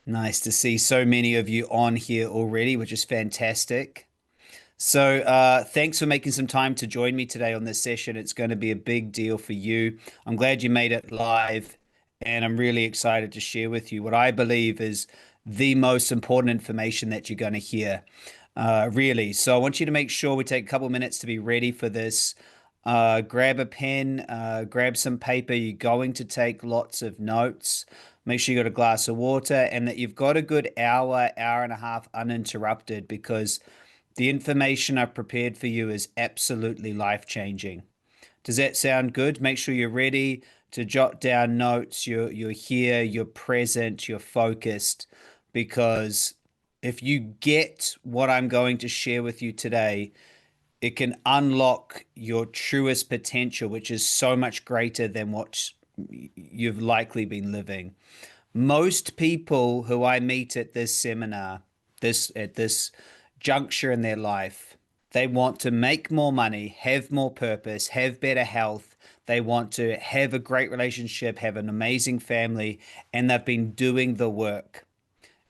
Nice to see so many of you on here already, which is fantastic. So, thanks for making some time to join me today on this session. It's going to be a big deal for you. I'm glad you made it live, and I'm really excited to share with you what I believe is the most important information that you're going to hear, really. So, I want you to make sure we take a couple minutes to be ready for this. Grab a pen, grab some paper. You're going to take lots of notes. Make sure you got a glass of water and that you've got a good hour, hour and a half uninterrupted because the information I've prepared for you is absolutely life-changing. Does that sound good? Make sure you're ready to jot down notes. You're here, you're present, you're focused, because if you get what I'm going to share with you today, it can unlock your truest potential, which is so much greater than what you've likely been living. Most people who I meet at this seminar, this at this juncture in their life, they want to make more money, have more purpose, have better health. They want to have a great relationship, have an amazing family, and they've been doing the work.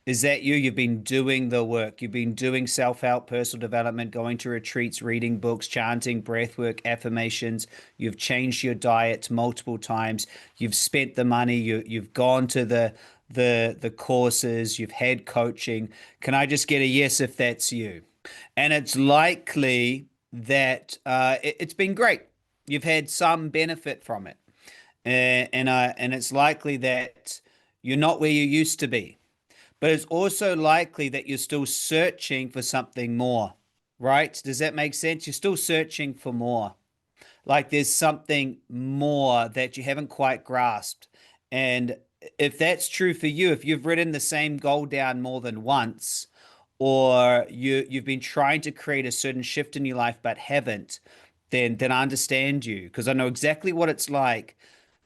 Is that you? You've been doing the work. You've been doing self-help, personal development, going to retreats, reading books, chanting, breath work, affirmations. You've changed your diet multiple times. You've spent the money. You've gone to the courses. You've had coaching. Can I just get a yes if that's you? And it's likely that it's been great. You've had some benefit from it, and it's likely that you're not where you used to be, but it's also likely that you're still searching for something more, right? Does that make sense? You're still searching for more. Like there's something more that you haven't quite grasped. And if that's true for you, if you've written the same goal down more than once, or you've been trying to create a certain shift in your life but haven't, then I understand you because I know exactly what it's like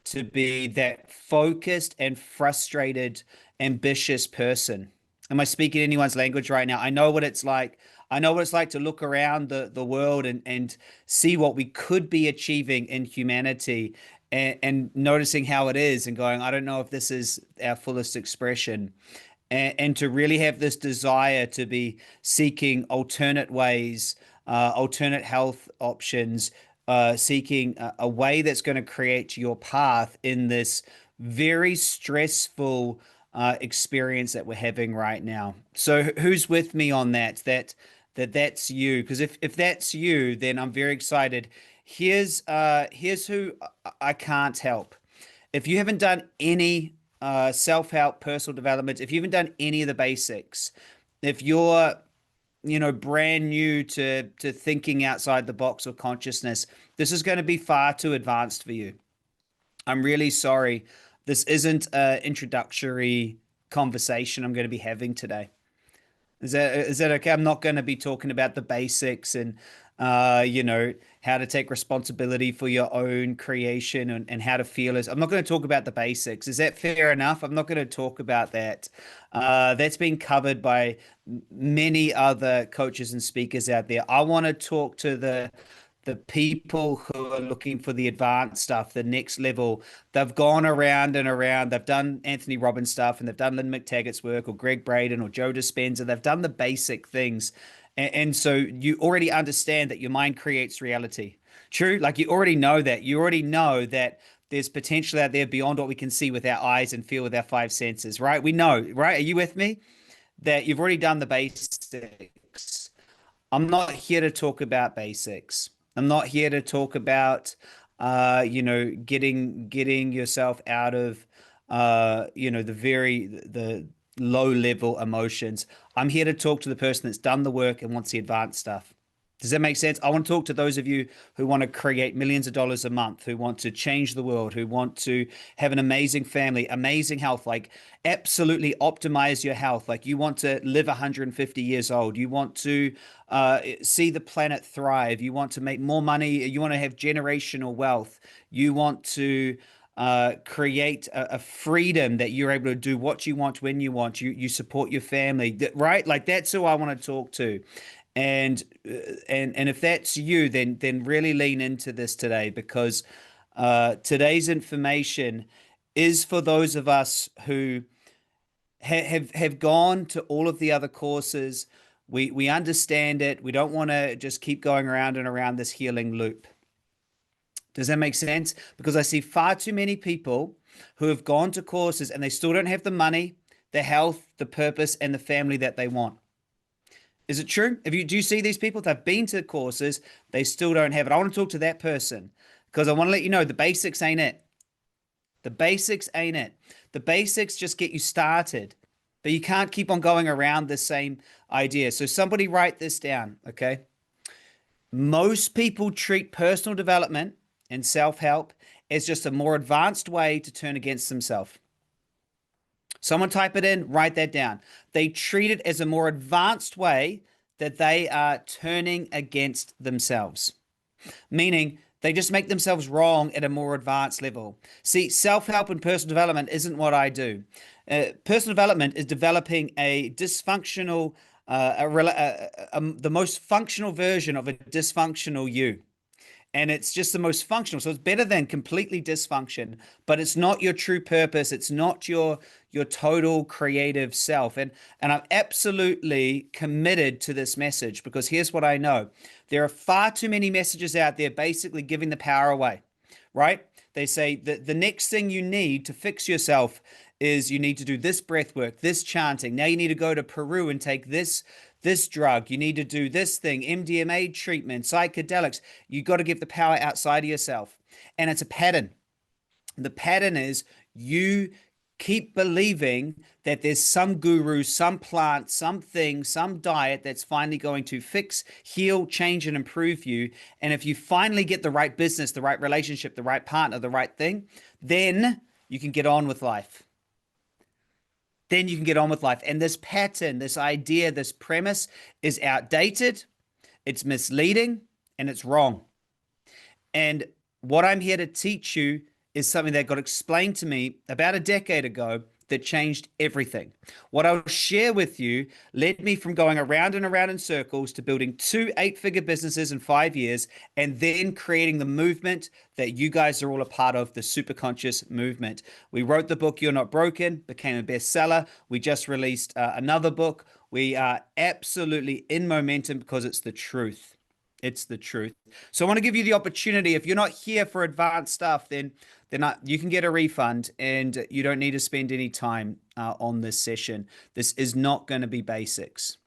to be that focused and frustrated, ambitious person. Am I speaking anyone's language right now? I know what it's like. I know what it's like to look around the world and see what we could be achieving in humanity and noticing how it is and going, I don't know if this is our fullest expression. And to really have this desire to be seeking alternate ways, alternate health options, seeking a way that's going to create your path in this very stressful experience that we're having right now. So who's with me on that? That's you. Because if that's you, then I'm very excited. Here's who I can't help. If you haven't done any self-help, personal development, if you haven't done any of the basics, if you're brand new to thinking outside the box of consciousness, this is going to be far too advanced for you. I'm really sorry. This isn't an introductory conversation I'm going to be having today. Is that okay? I'm not going to be talking about the basics and how to take responsibility for your own creation and how to feel is. I'm not going to talk about the basics. Is that fair enough? I'm not going to talk about that. That's been covered by many other coaches and speakers out there. I want to talk to the people who are looking for the advanced stuff, the next level. They've gone around and around. They've done Anthony Robbins stuff and they've done Lynn McTaggart's work or Greg Braden or Joe Dispenza. They've done the basic things. And so you already understand that your mind creates reality. True. Like you already know that. You already know that there's potential out there beyond what we can see with our eyes and feel with our five senses, right? We know, right? Are you with me? That you've already done the basics. I'm not here to talk about basics. I'm not here to talk about, getting yourself out of, the low level emotions. I'm here to talk to the person that's done the work and wants the advanced stuff. Does that make sense? I want to talk to those of you who want to create millions of dollars a month, who want to change the world, who want to have an amazing family, amazing health, like absolutely optimize your health. Like you want to live 150 years old. You want to see the planet thrive. You want to make more money. You want to have generational wealth. You want to create a freedom that you're able to do what you want when you want. You support your family, right? Like that's who I want to talk to. And and if that's you, then really lean into this today because today's information is for those of us who have gone to all of the other courses. We understand it. We don't want to just keep going around and around this healing loop. Does that make sense? Because I see far too many people who have gone to courses and they still don't have the money, the health, the purpose, and the family that they want. Is it true? Do you see these people? They've been to courses, they still don't have it. I want to talk to that person because I want to let you know the basics ain't it. The basics ain't it. The basics just get you started, but you can't keep on going around the same idea. So somebody write this down, okay? Most people treat personal development and self-help as just a more advanced way to turn against themselves. Someone type it in, write that down. They treat it as a more advanced way that they are turning against themselves, meaning they just make themselves wrong at a more advanced level. See, self-help and personal development isn't what I do. Personal development is developing a dysfunctional, the most functional version of a dysfunctional you. And it's just the most functional. So it's better than completely dysfunction, but it's not your true purpose. It's not your total creative self. And I'm absolutely committed to this message because here's what I know. There are far too many messages out there basically giving the power away, right? They say that the next thing you need to fix yourself is you need to do this breath work, this chanting. Now you need to go to Peru and take this drug. You need to do this thing, MDMA treatment, psychedelics. You got to give the power outside of yourself. And it's a pattern. The pattern is you keep believing that there's some guru, some plant, something, some diet that's finally going to fix, heal, change, and improve you. And if you finally get the right business, the right relationship, the right partner, the right thing, then you can get on with life. Then you can get on with life. And this pattern, this idea, this premise is outdated, it's misleading, and it's wrong. And what I'm here to teach you is something that got explained to me about a decade ago that changed everything. What I'll share with you led me from going around and around in circles to building 2 8-figure businesses in 5 years and then creating the movement that you guys are all a part of, the Superconscious movement. We wrote the book, You're Not Broken, became a bestseller. We just released another book. We are absolutely in momentum because it's the truth. It's the truth. So I want to give you the opportunity. If you're not here for advanced stuff, then you can get a refund and you don't need to spend any time on this session. This is not going to be basics.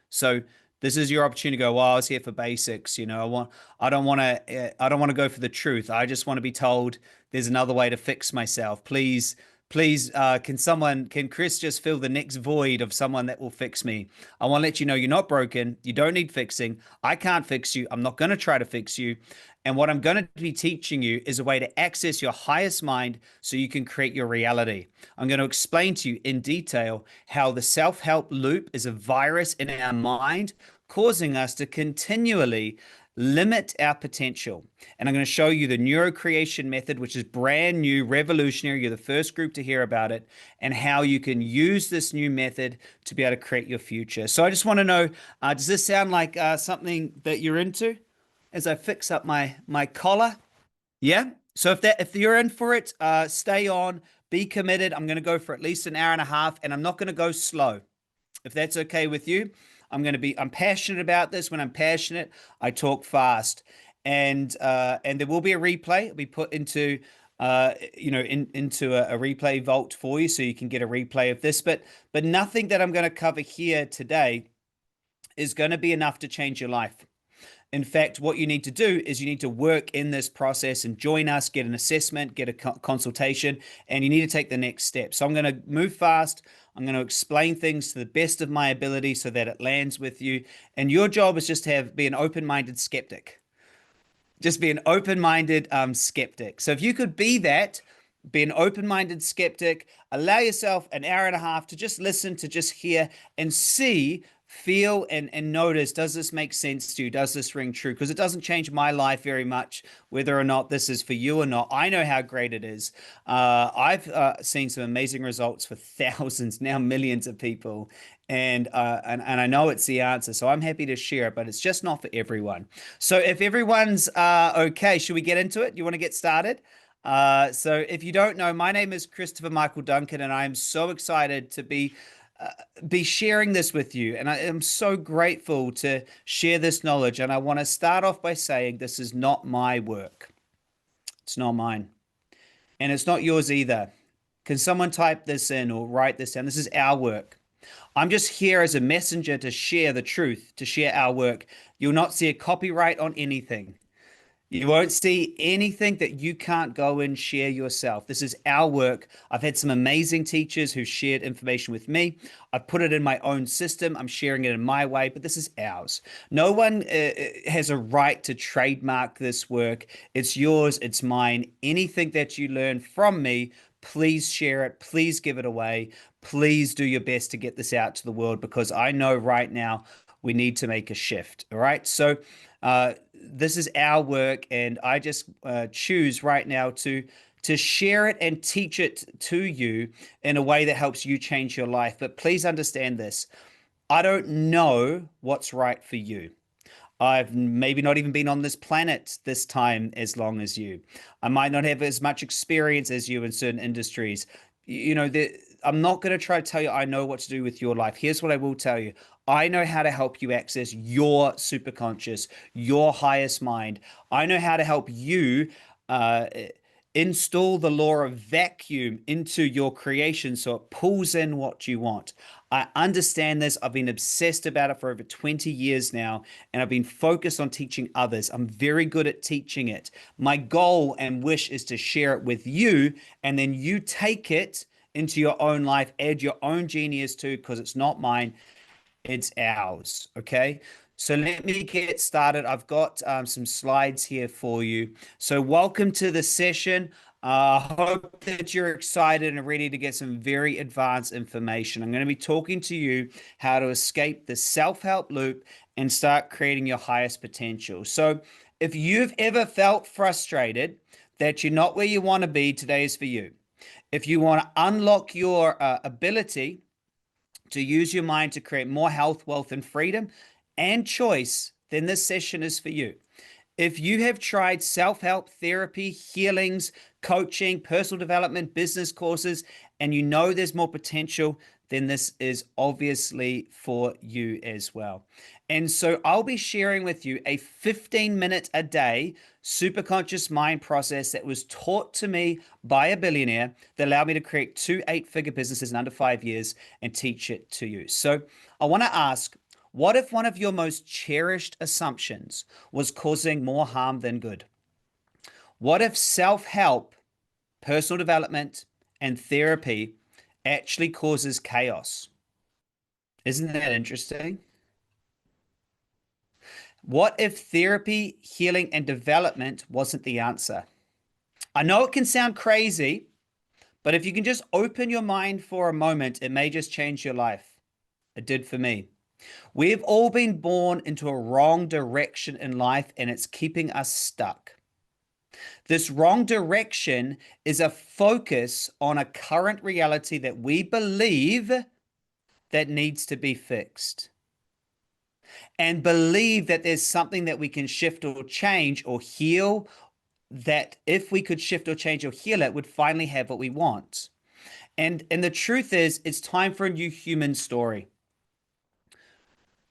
So this is your opportunity to go, well, I was here for basics. You know, I don't want to go for the truth. I just want to be told there's another way to fix myself. Please, can Chris just fill the next void of someone that will fix me? I want to let you know you're not broken. You don't need fixing. I can't fix you. I'm not going to try to fix you. And what I'm going to be teaching you is a way to access your highest mind so you can create your reality. I'm going to explain to you in detail how the self-help loop is a virus in our mind, causing us to continually limit our potential. And I'm going to show you the NeuroCreation Method, which is brand new, revolutionary. You're the first group to hear about it, and how you can use this new method to be able to create your future. So I just want to know, does this sound like something that you're into? As I fix up my collar. Yeah. So if you're in for it, stay on, be committed. I'm going to go for at least an hour and a half, and I'm not going to go slow. If that's okay with you, I'm passionate about this. When I'm passionate, I talk fast. And there will be a replay. It'll be put into into a replay vault for you, so you can get a replay of this. But nothing that I'm going to cover here today is going to be enough to change your life. In fact, what you need to do is you need to work in this process and join us, get an assessment, get a consultation, and you need to take the next step. So I'm going to move fast. I'm going to explain things to the best of my ability so that it lands with you. And your job is just to be an open-minded skeptic. Just be an open-minded skeptic. So if you could be that, be an open-minded skeptic, allow yourself an hour and a half to just listen, to just hear and see, feel and notice, does this make sense to you? Does this ring true? Because it doesn't change my life very much whether or not this is for you or not. I know how great it is. I've seen some amazing results for thousands, now millions of people. And I know it's the answer. So I'm happy to share it, but it's just not for everyone. So if everyone's okay, should we get into it? You want to get started? So if you don't know, my name is Christopher Michael Duncan, and I am so excited to be sharing this with you. And I am so grateful to share this knowledge. And I want to start off by saying this is not my work. It's not mine. And it's not yours either. Can someone type this in or write this down? This is our work. I'm just here as a messenger to share the truth, to share our work. You'll not see a copyright on anything. You won't see anything that you can't go and share yourself. This is our work. I've had some amazing teachers who shared information with me. I've put it in my own system. I'm sharing it in my way, but this is ours. No one has a right to trademark this work. It's yours, it's mine. Anything that you learn from me, please share it. Please give it away. Please do your best to get this out to the world because I know right now we need to make a shift. All right. So, this is our work, and I just choose right now to share it and teach it to you in a way that helps you change your life. But please understand this. I don't know what's right for you. I've maybe not even been on this planet this time as long as you. I might not have as much experience as you in certain industries. I'm not going to try to tell you I know what to do with your life. Here's what I will tell you. I know how to help you access your superconscious, your highest mind. I know how to help you uh, install the law of vacuum into your creation so it pulls in what you want. I understand this. I've been obsessed about it for over 20 years now, and I've been focused on teaching others. I'm very good at teaching it. My goal and wish is to share it with you, and then you take it into your own life, add your own genius to, because it's not mine, it's ours. Okay. So let me get started. I've got some slides here for you. So welcome to the session. Hope that you're excited and ready to get some very advanced information. I'm going to be talking to you how to escape the self-help loop and start creating your highest potential. So if you've ever felt frustrated that you're not where you want to be, today is for you. If you want to unlock your ability to use your mind to create more health, wealth, and freedom and choice, then this session is for you. If you have tried self-help therapy, healings, coaching, personal development, business courses, and you know there's more potential, then this is obviously for you as well. And so I'll be sharing with you a 15-minute a day superconscious mind process that was taught to me by a billionaire that allowed me to create 2 8-figure businesses in under 5 years and teach it to you. So I want to ask, what if one of your most cherished assumptions was causing more harm than good? What if self-help, personal development, and therapy actually causes chaos? Isn't that interesting? What if therapy, healing, and development wasn't the answer? I know it can sound crazy, but if you can just open your mind for a moment, it may just change your life. It did for me. We've all been born into a wrong direction in life, and it's keeping us stuck. This wrong direction is a focus on a current reality that we believe that needs to be fixed, and believe that there's something that we can shift or change or heal, that if we could shift or change or heal it, would finally have what we want. And the truth is, it's time for a new human story.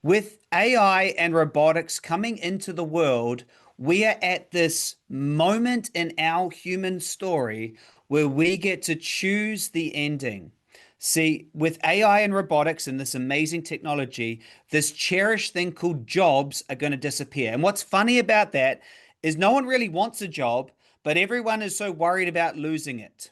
With AI and robotics coming into the world, we are at this moment in our human story where we get to choose the ending. See, with AI and robotics and this amazing technology, this cherished thing called jobs are going to disappear. And what's funny about that is no one really wants a job, but everyone is so worried about losing it.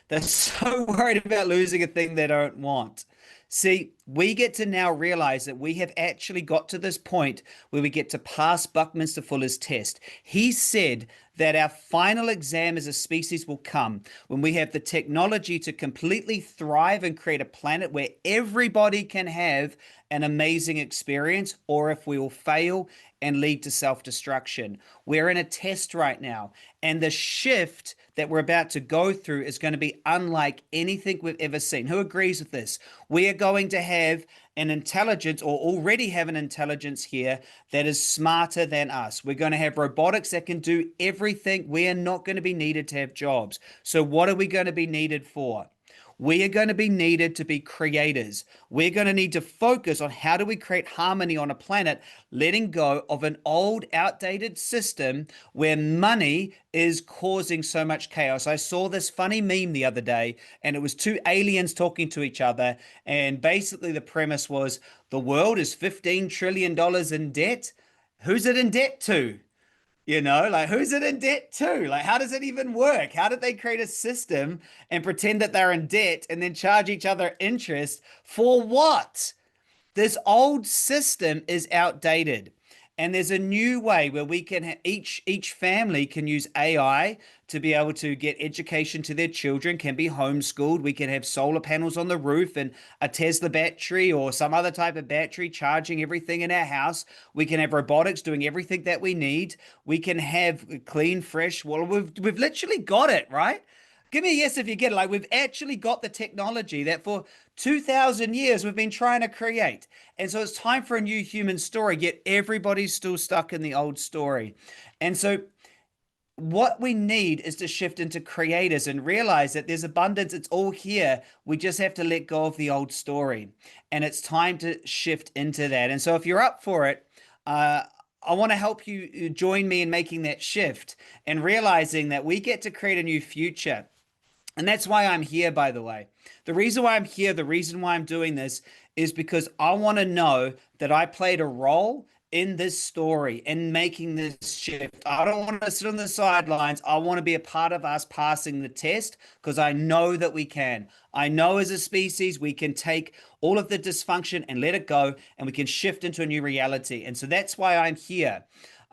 They're so worried about losing a thing they don't want. See, we get to now realize that we have actually got to this point where we get to pass Buckminster Fuller's test. He said that our final exam as a species will come when we have the technology to completely thrive and create a planet where everybody can have an amazing experience, or if we will fail and lead to self-destruction. We're in a test right now, and the shift that we're about to go through is going to be unlike anything we've ever seen. Who agrees with this? We are going to have an intelligence, or already have an intelligence here that is smarter than us. We're going to have robotics that can do everything. We are not going to be needed to have jobs. So what are we going to be needed for? We are going to be needed to be creators. We're going to need to focus on how do we create harmony on a planet, letting go of an old, outdated system where money is causing so much chaos. I saw this funny meme the other day, and it was two aliens talking to each other. And basically, the premise was the world is $15 trillion in debt. Who's it in debt to? Like who's it in debt to? Like, how does it even work? How did they create a system and pretend that they're in debt and then charge each other interest for what? This old system is outdated. And there's a new way where we can each family can use AI to be able to get education to their children, can be homeschooled. We can have solar panels on the roof and a Tesla battery or some other type of battery charging everything in our house. We can have robotics doing everything that we need. We can have clean, fresh water. We've literally got it, right? Give me a yes if you get it. Like, we've actually got the technology that for 2,000 years we've been trying to create. And so it's time for a new human story, yet everybody's still stuck in the old story. And so what we need is to shift into creators and realize that there's abundance. It's all here. We just have to let go of the old story. And it's time to shift into that. And so if you're up for it, I want to help you join me in making that shift and realizing that we get to create a new future. And that's why I'm here, by the way. The reason why I'm here, the reason why I'm doing this is because I want to know that I played a role in this story in making this shift. I don't want to sit on the sidelines. I want to be a part of us passing the test because I know that we can. I know as a species, we can take all of the dysfunction and let it go, and we can shift into a new reality. And so that's why I'm here.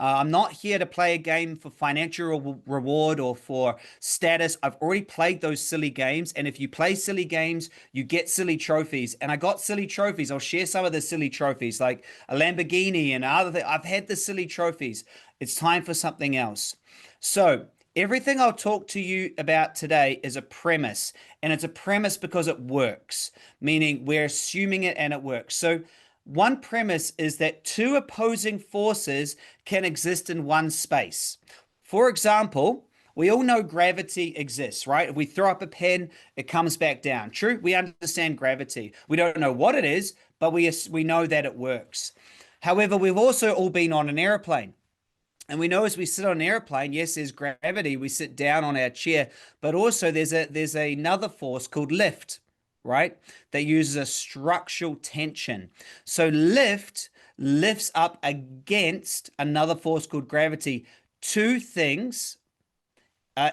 I'm not here to play a game for financial reward or for status. I've already played those silly games. And if you play silly games, you get silly trophies. And I got silly trophies. I'll share some of the silly trophies, like a Lamborghini and other things. I've had the silly trophies. It's time for something else. So everything I'll talk to you about today is a premise. And it's a premise because it works, meaning we're assuming it and it works. So one premise is that two opposing forces can exist in one space. For example, we all know gravity exists, right? If we throw up a pen, it comes back down. True, we understand gravity. We don't know what it is, but we know that it works. However, we've also all been on an airplane. And we know as we sit on an airplane, yes, there's gravity. We sit down on our chair, but also there's another force called lift, right? That uses a structural tension. So lift lifts up against another force called gravity. Two things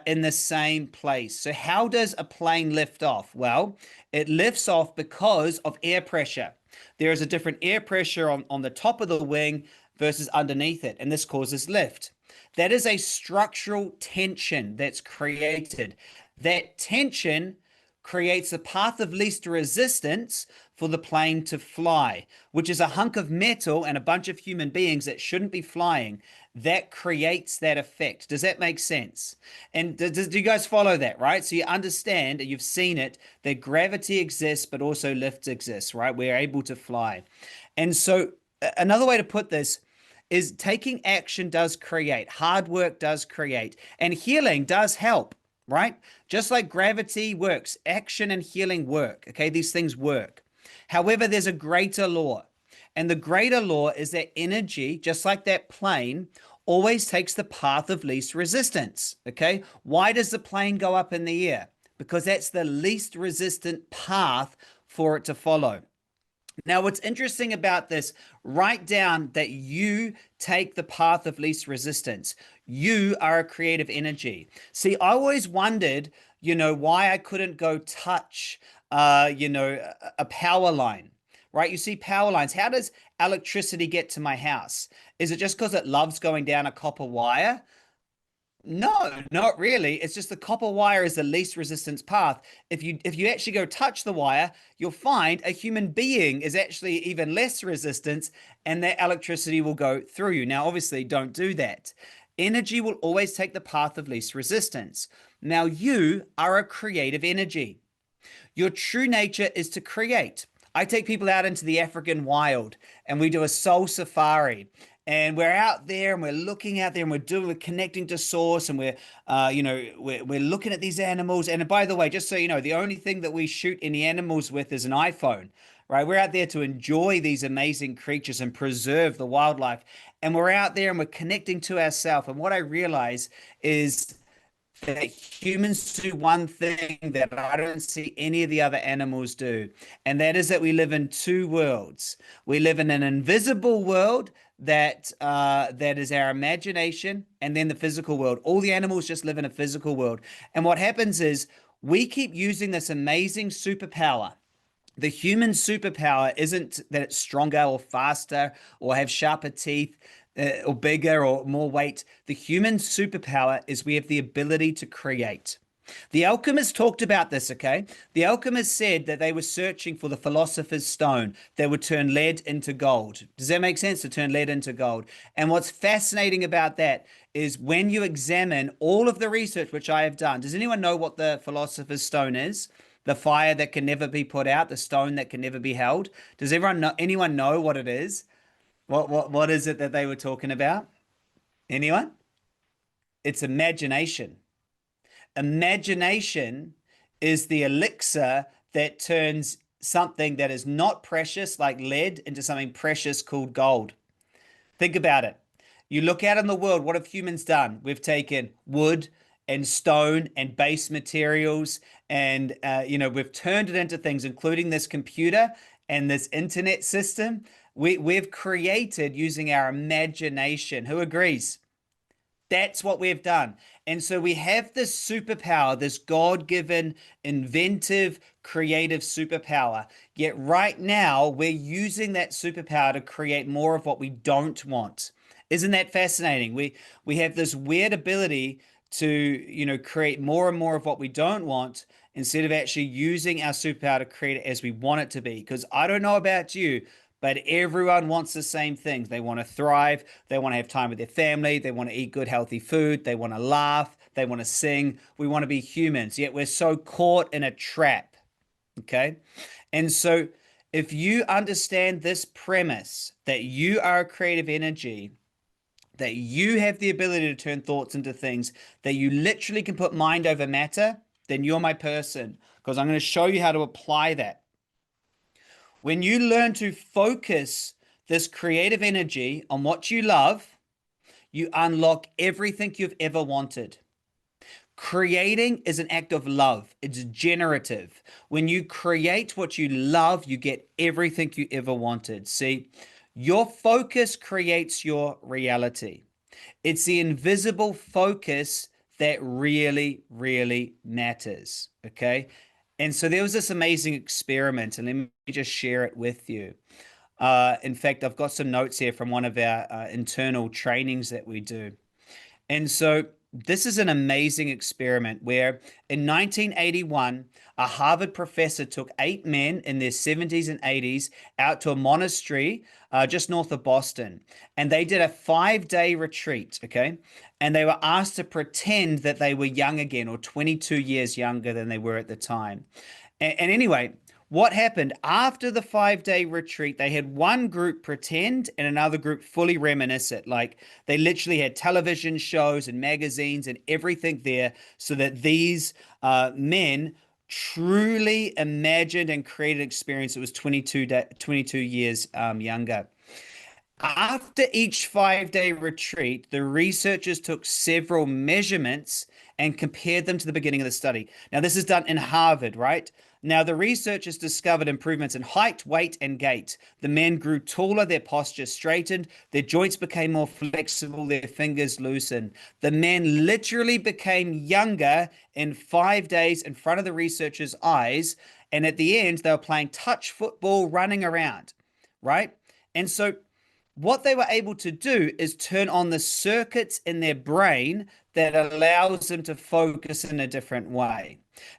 in the same place. So how does a plane lift off? Well, it lifts off because of air pressure. There is a different air pressure on the top of the wing versus underneath it, and this causes lift. That is a structural tension that's created. That tension creates a path of least resistance for the plane to fly, which is a hunk of metal and a bunch of human beings that shouldn't be flying. That creates that effect. Does that make sense? And do you guys follow that, right? So you understand, you've seen it, that gravity exists, but also lift exists, right? We're able to fly. And so another way to put this is taking action does create, hard work does create, and healing does help. Right? Just like gravity works, action and healing work. Okay, these things work. However, there's a greater law. And the greater law is that energy, just like that plane, always takes the path of least resistance. Okay, why does the plane go up in the air? Because that's the least resistant path for it to follow. Now, what's interesting about this, write down that you take the path of least resistance. You are a creative energy. See, I always wondered, why I couldn't go touch, a power line, right? You see power lines. How does electricity get to my house? Is it just because it loves going down a copper wire? No, not really. It's just the copper wire is the least resistance path. If you actually go touch the wire, you'll find a human being is actually even less resistance, and that electricity will go through you. Now, obviously, don't do that. Energy will always take the path of least resistance. Now, you are a creative energy. Your true nature is to create. I take people out into the African wild and we do a soul safari. And we're out there and we're looking out there and we're connecting to source and we're looking at these animals. And by the way, just so you know, the only thing that we shoot any animals with is an iPhone, right? We're out there to enjoy these amazing creatures and preserve the wildlife. And we're out there and we're connecting to ourselves. And what I realize is that humans do one thing that I don't see any of the other animals do, and that is that we live in two worlds. We live in an invisible world that is our imagination, and then the physical world. All the animals just live in a physical world. And what happens is we keep using this amazing superpower. The human superpower isn't that it's stronger or faster or have sharper teeth or bigger or more weight. The human superpower is we have the ability to create. The alchemists talked about this, okay? The alchemists said that they were searching for the philosopher's stone that would turn lead into gold. Does that make sense? To turn lead into gold. And what's fascinating about that is when you examine all of the research which I have done, does anyone know what the philosopher's stone is? The fire that can never be put out, the stone that can never be held. Does anyone know what it is? What is it that they were talking about? Anyone? It's imagination. Imagination is the elixir that turns something that is not precious, like lead, into something precious called gold. Think about it. You look out in the world, what have humans done? We've taken wood and stone and base materials and we've turned it into things, including this computer and this internet system. We've created using our imagination. Who agrees? That's what we've done. And so we have this superpower, this God-given, inventive, creative superpower. Yet right now, we're using that superpower to create more of what we don't want. Isn't that fascinating? We have this weird ability to, create more and more of what we don't want instead of actually using our superpower to create it as we want it to be. Because I don't know about you, but everyone wants the same things. They want to thrive. They want to have time with their family. They want to eat good, healthy food. They want to laugh. They want to sing. We want to be humans. Yet we're so caught in a trap. Okay. And so if you understand this premise that you are a creative energy, that you have the ability to turn thoughts into things, that you literally can put mind over matter, then you're my person, because I'm going to show you how to apply that. When you learn to focus this creative energy on what you love, you unlock everything you've ever wanted. Creating is an act of love. It's generative. When you create what you love, you get everything you ever wanted. See, your focus creates your reality. It's the invisible focus that really, really matters. Okay. And so there was this amazing experiment, and let me just share it with you. In fact, I've got some notes here from one of our internal trainings that we do. And so this is an amazing experiment where in 1981, a Harvard professor took 8 men in their 70s and 80s out to a monastery just north of Boston. And they did a 5-day retreat, okay? And they were asked to pretend that they were young again, or 22 years younger than they were at the time. And anyway, what happened after the 5-day retreat, they had one group pretend and another group fully reminisce it. Like they literally had television shows and magazines and everything there so that these men truly imagined and created an experience that was 22 years younger. After each 5-day retreat, the researchers took several measurements and compared them to the beginning of the study. Now, this is done in Harvard, right? Now, the researchers discovered improvements in height, weight, and gait. The men grew taller, their posture straightened, their joints became more flexible, their fingers loosened. The men literally became younger in 5 days in front of the researchers' eyes. And at the end, they were playing touch football, running around, right? And so what they were able to do is turn on the circuits in their brain that allows them to focus in a different way.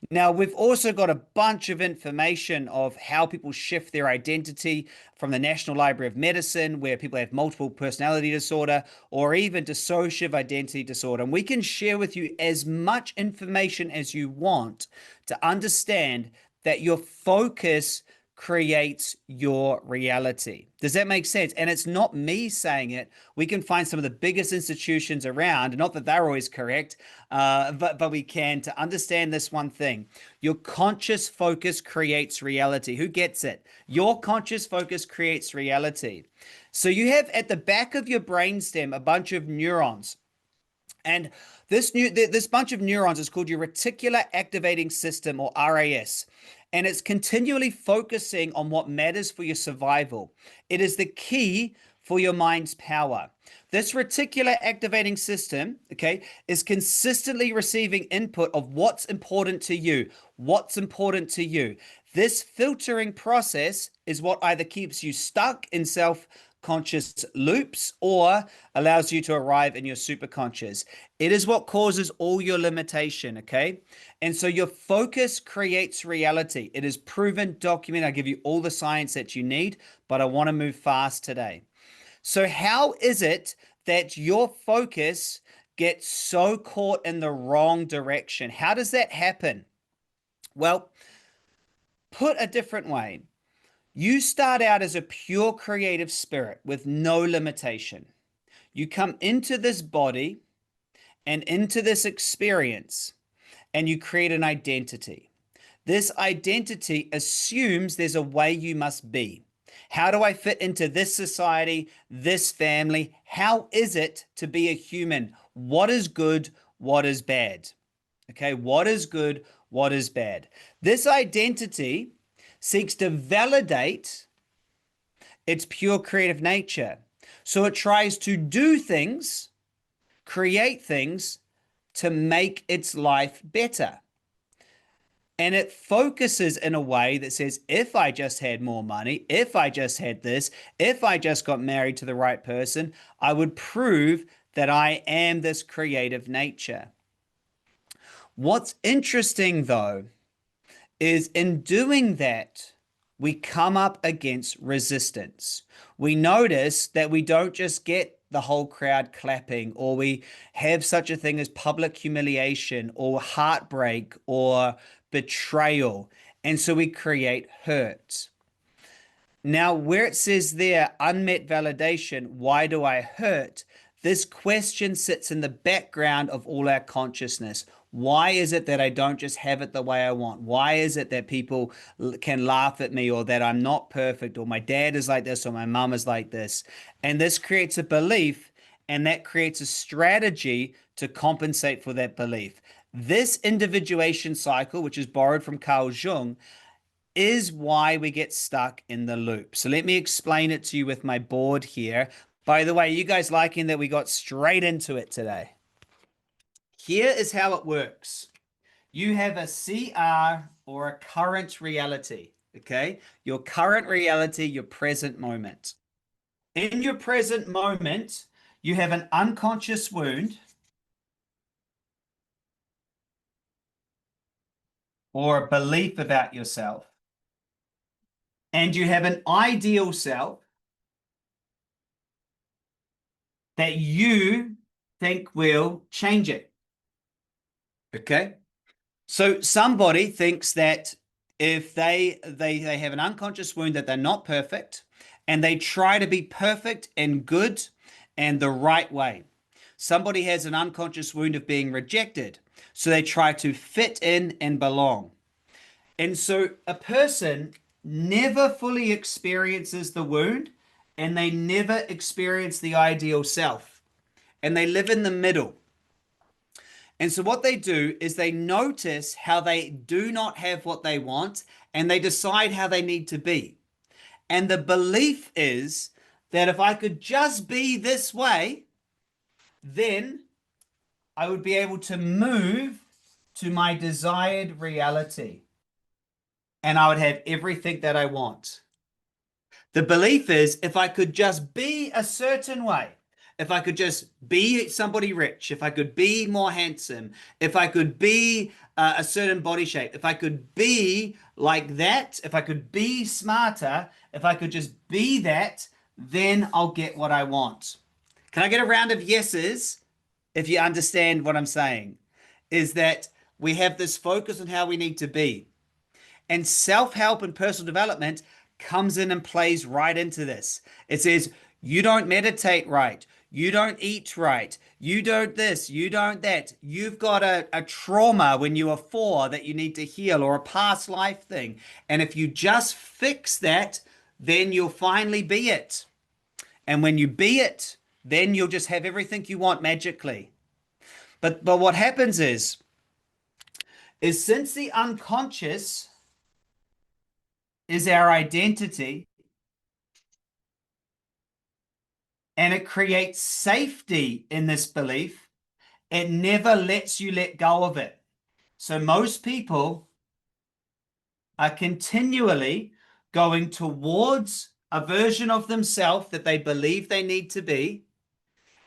Now, we've also got a bunch of information of how people shift their identity from the National Library of Medicine, where people have multiple personality disorder or even dissociative identity disorder. And we can share with you as much information as you want to understand that your focus creates your reality. Does that make sense? And it's not me saying it. We can find some of the biggest institutions around, not that they're always correct, but we can, to understand this one thing. Your conscious focus creates reality. Who gets it? Your conscious focus creates reality. So you have at the back of your brainstem a bunch of neurons. And this bunch of neurons is called your reticular activating system, or RAS. And it's continually focusing on what matters for your survival. It is the key for your mind's power. This reticular activating system, okay, is consistently receiving input of what's important to you. What's important to you. This filtering process is what either keeps you stuck in self-conscious loops or allows you to arrive in your superconscious. It is what causes all your limitation, okay? And so your focus creates reality. It is proven, documented. I give you all the science that you need, but I want to move fast today. So how is it that your focus gets so caught in the wrong direction? How does that happen? Well, put a different way, you start out as a pure creative spirit with no limitation. You come into this body and into this experience, and you create an identity. This identity assumes there's a way you must be. How do I fit into this society, this family? How is it to be a human? What is good? What is bad? Okay, what is good? What is bad? This identity seeks to validate its pure creative nature. So it tries to do things, create things to make its life better. And it focuses in a way that says, if I just had more money, if I just had this, if I just got married to the right person, I would prove that I am this creative nature. What's interesting, though, is in doing that, we come up against resistance. We notice that we don't just get the whole crowd clapping, or we have such a thing as public humiliation or heartbreak or betrayal. And so we create hurt. Now, where it says there, unmet validation, why do I hurt? This question sits in the background of all our consciousness. Why is it that I don't just have it the way I want? Why is it that people can laugh at me, or that I'm not perfect, or my dad is like this, or my mom is like this? And this creates a belief, and that creates a strategy to compensate for that belief. This individuation cycle, which is borrowed from Carl Jung, is why we get stuck in the loop. So let me explain it to you with my board here. By the way, you guys liking that we got straight into it today? Here is how it works. You have a CR, or a current reality, okay? Your current reality, your present moment. In your present moment, you have an unconscious wound, or a belief about yourself. And you have an ideal self that you think will change it. Okay? So somebody thinks that if they have an unconscious wound, that they're not perfect, and they try to be perfect and good and the right way. Somebody has an unconscious wound of being rejected, so they try to fit in and belong. And so a person never fully experiences the wound, and they never experience the ideal self, and they live in the middle. And so what they do is they notice how they do not have what they want, and they decide how they need to be. And the belief is that if I could just be this way, then I would be able to move to my desired reality, and I would have everything that I want. The belief is if I could just be a certain way, if I could just be somebody rich, if I could be more handsome, if I could be a certain body shape, if I could be like that, if I could be smarter, if I could just be that, then I'll get what I want. Can I get a round of yeses if you understand what I'm saying? Is that we have this focus on how we need to be. And self-help and personal development comes in and plays right into this. It says, you don't meditate right. You don't eat right. You don't this. You don't that. You've got a trauma when you were 4 that you need to heal, or a past life thing. And if you just fix that, then you'll finally be it. And when you be it, then you'll just have everything you want magically. But what happens is since the unconscious is our identity, and it creates safety in this belief, it never lets you let go of it. So most people are continually going towards a version of themselves that they believe they need to be,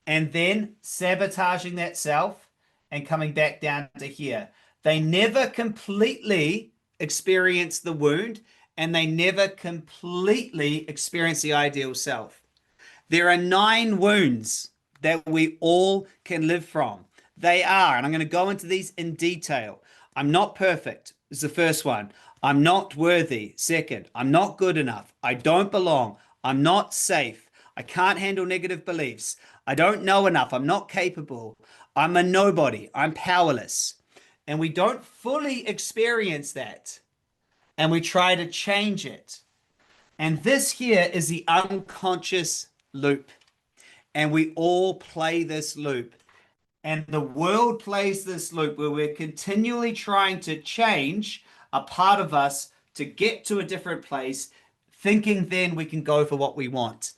and then sabotaging that self and coming back down to here. They never completely experience the wound, and they never completely experience the ideal self. There are 9 wounds that we all can live from. They are, and I'm going to go into these in detail. I'm not perfect is the first one. I'm not worthy. Second, I'm not good enough. I don't belong. I'm not safe. I can't handle negative beliefs. I don't know enough. I'm not capable. I'm a nobody. I'm powerless. And we don't fully experience that. And we try to change it. And this here is the unconscious loop. And we all play this loop. And the world plays this loop where we're continually trying to change a part of us to get to a different place, thinking then we can go for what we want.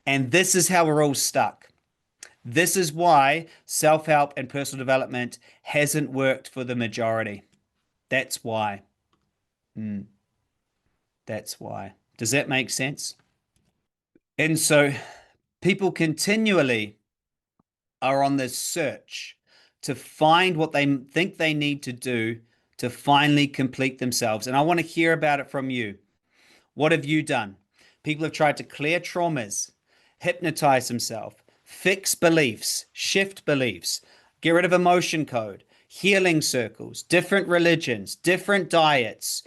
And this is how we're all stuck. This is why self-help and personal development hasn't worked for the majority. That's why. That's why. Does that make sense? And so people continually are on this search to find what they think they need to do to finally complete themselves. And I want to hear about it from you. What have you done? People have tried to clear traumas, hypnotize themselves, fix beliefs, shift beliefs, get rid of emotion code, healing circles, different religions, different diets.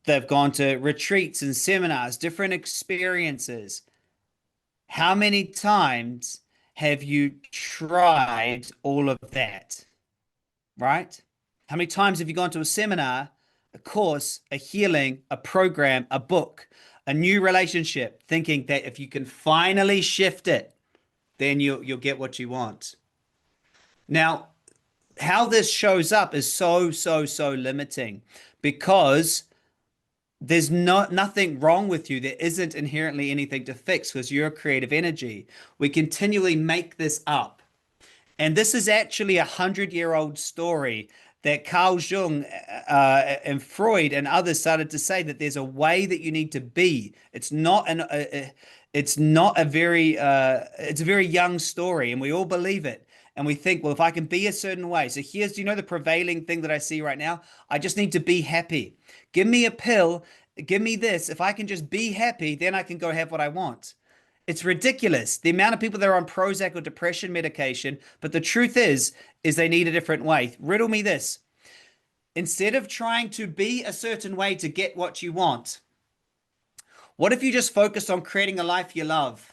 They've gone to retreats and seminars, different experiences. How many times have you tried all of that? Right? How many times have you gone to a seminar, a course, a healing, a program, a book, a new relationship, thinking that if you can finally shift it, then you'll get what you want? Now, how this shows up is so limiting, because there's nothing wrong with you. There isn't inherently anything to fix, because you're a creative energy. We continually make this up. And this is actually 100-year-old story that Carl Jung and Freud and others started to say that there's a way that you need to be. It's not it's a very young story, and we all believe it. And we think, well, if I can be a certain way. So here's, do you know the prevailing thing that I see right now? I just need to be happy. Give me a pill. Give me this. If I can just be happy, then I can go have what I want. It's ridiculous, the amount of people that are on Prozac or depression medication. But the truth is they need a different way. Riddle me this. Instead of trying to be a certain way to get what you want, what if you just focused on creating a life you love?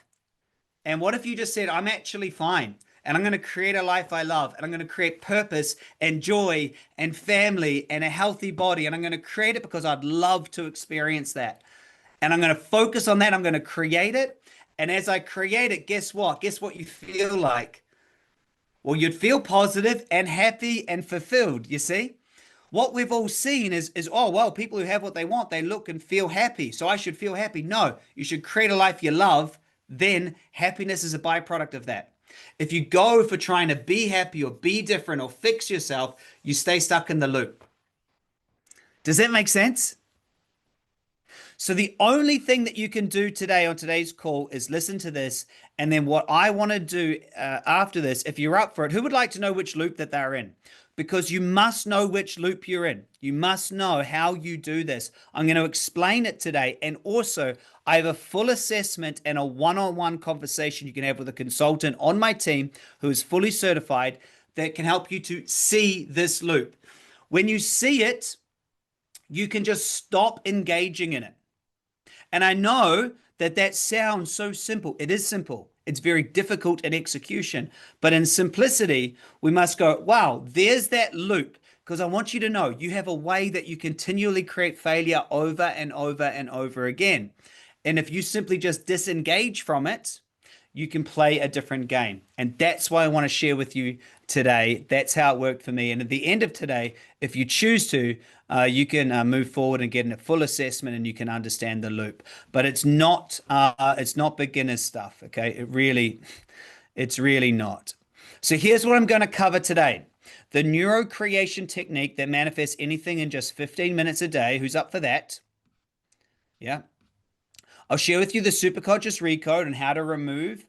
And what if you just said, I'm actually fine, and I'm going to create a life I love, and I'm going to create purpose and joy and family and a healthy body, and I'm going to create it because I'd love to experience that. And I'm going to focus on that. I'm going to create it. And as I create it, guess what? Guess what you feel like? Well, you'd feel positive and happy and fulfilled, you see? What we've all seen is, oh, well, people who have what they want, they look and feel happy. So I should feel happy. No, you should create a life you love. Then happiness is a byproduct of that. If you go for trying to be happy or be different or fix yourself, you stay stuck in the loop. Does that make sense? So the only thing that you can do today on today's call is listen to this. And then what I want to do after this, if you're up for it, who would like to know which loop that they're in? Because you must know which loop you're in. You must know how you do this. I'm going to explain it today. And also, I have a full assessment and a one-on-one conversation you can have with a consultant on my team who is fully certified that can help you to see this loop. When you see it, You can just stop engaging in it. And I know that that sounds so simple. It is simple. It's very difficult in execution. But in simplicity, we must go, wow, there's that loop. Because I want you to know you have a way that you continually create failure over and over and over again. And if you simply just disengage from it, you can play a different game. And that's why I want to share with you today. That's how it worked for me. And at the end of today, if you choose to, you can move forward and get a full assessment, and you can understand the loop. But it's not beginner stuff. Okay, it's really not. So here's what I'm going to cover today: the NeuroCreation technique that manifests anything in just 15 minutes a day. Who's up for that? Yeah. I'll share with you the Superconscious recode and how to remove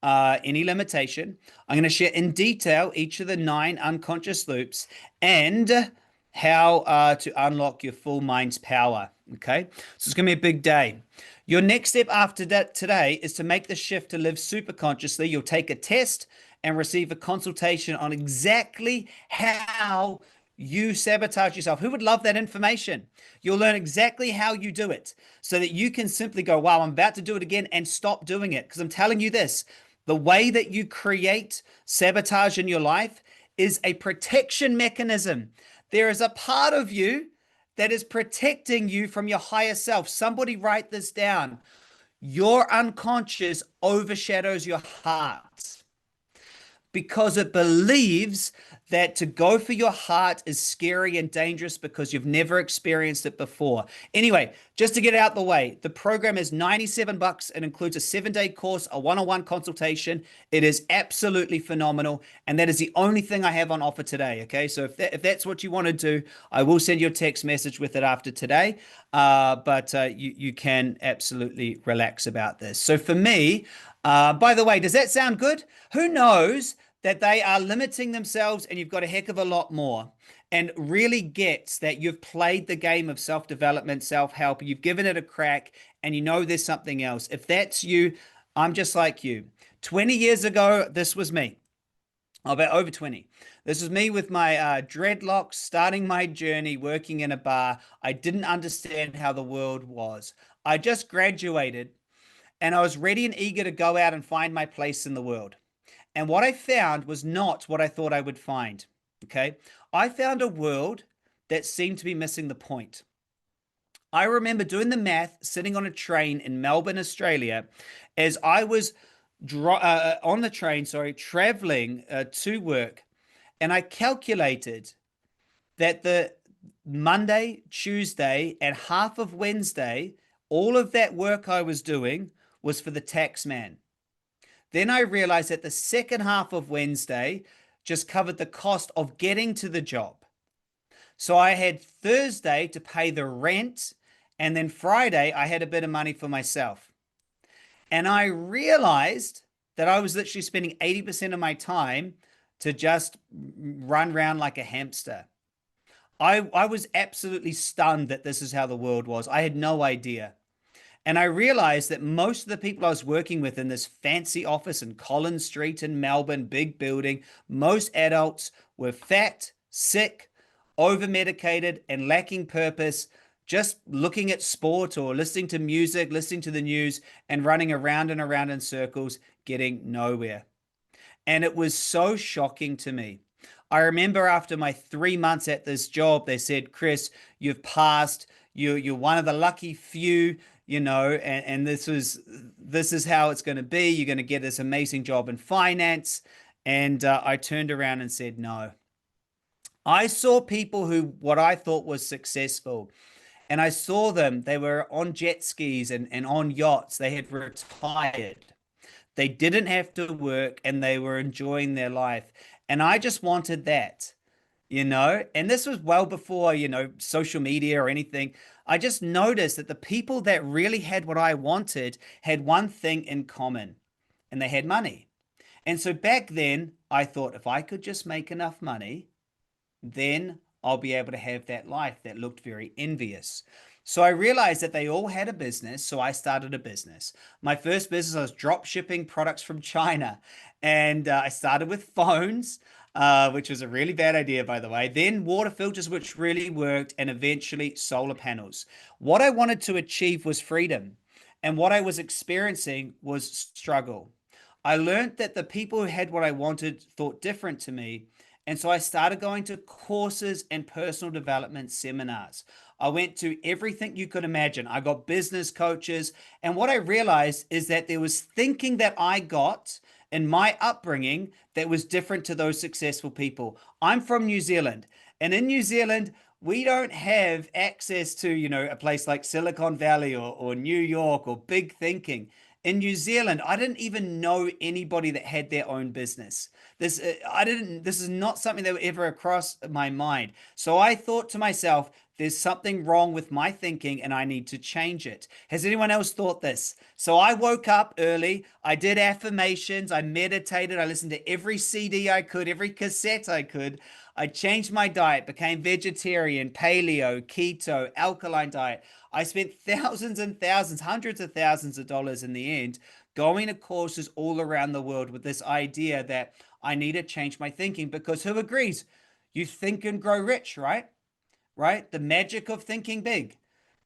any limitation. I'm going to share in detail each of the 9 unconscious loops and how to unlock your full mind's power. Okay, so it's going to be a big day. Your next step after that today is to make the shift to live super consciously. You'll take a test and receive a consultation on exactly how you sabotage yourself. Who would love that information? You'll learn exactly how you do it so that you can simply go, wow, I'm about to do it again, and stop doing it. Because I'm telling you this, the way that you create sabotage in your life is a protection mechanism. There is a part of you that is protecting you from your higher self. Somebody write this down. Your unconscious overshadows your heart because it believes that to go for your heart is scary and dangerous because you've never experienced it before. Anyway, just to get it out the way, the program is $97. It includes a 7-day course, a one-on-one consultation. It is absolutely phenomenal. And that is the only thing I have on offer today. Okay. So if that's what you want to do, I will send you a text message with it after today. But you can absolutely relax about this. So for me, by the way, does that sound good? Who knows that they are limiting themselves and you've got a heck of a lot more, and really gets that you've played the game of self-development, self-help, you've given it a crack, and you know there's something else. If that's you, I'm just like you. 20 years ago, this was me. About over 20. This was me with my dreadlocks, starting my journey, working in a bar. I didn't understand how the world was. I just graduated and I was ready and eager to go out and find my place in the world. And what I found was not what I thought I would find. Okay. I found a world that seemed to be missing the point. I remember doing the math, sitting on a train in Melbourne, Australia, as I was on the train, traveling to work. And I calculated that the Monday, Tuesday, and half of Wednesday, all of that work I was doing was for the tax man. Then I realized that the second half of Wednesday just covered the cost of getting to the job. So I had Thursday to pay the rent, and then Friday I had a bit of money for myself. And I realized that I was literally spending 80% of my time to just run around like a hamster. I was absolutely stunned that this is how the world was. I had no idea. And I realized that most of the people I was working with in this fancy office in Collins Street in Melbourne, big building, most adults were fat, sick, over-medicated, and lacking purpose, just looking at sport or listening to music, listening to the news, and running around and around in circles, getting nowhere. And it was so shocking to me. I remember after my 3 months at this job, they said, Chris, you've passed. You're one of the lucky few, and this is how it's going to be. You're going to get this amazing job in finance. And I turned around and said, no. I saw people who, what I thought was successful, and I saw them, they were on jet skis and on yachts. They had retired. They didn't have to work and they were enjoying their life. And I just wanted that, and this was well before, social media or anything. I just noticed that the people that really had what I wanted had one thing in common, and they had money. And so back then I thought, if I could just make enough money, then I'll be able to have that life that looked very envious. So I realized that they all had a business. So I started a business. My first business, I was drop shipping products from China. And I started with phones. which was a really bad idea, by the way. Then water filters, which really worked, and eventually solar panels. What I wanted to achieve was freedom, and what I was experiencing was struggle. I learned that the people who had what I wanted thought different to me. And so I started going to courses and personal development seminars. I went to everything you could imagine. I got business coaches. And what I realized is that there was thinking that I got in my upbringing that was different to those successful people. I'm from New Zealand. And in New Zealand, we don't have access to, a place like Silicon Valley or New York or big thinking. In New Zealand, I didn't even know anybody that had their own business. This is not something that would ever cross my mind. So I thought to myself, there's something wrong with my thinking and I need to change it. Has anyone else thought this? So I woke up early. I did affirmations. I meditated. I listened to every CD I could, every cassette I could. I changed my diet, became vegetarian, paleo, keto, alkaline diet. I spent thousands and thousands, hundreds of thousands of dollars in the end going to courses all around the world with this idea that I need to change my thinking because who agrees? You think and grow rich, right? Right? The magic of thinking big.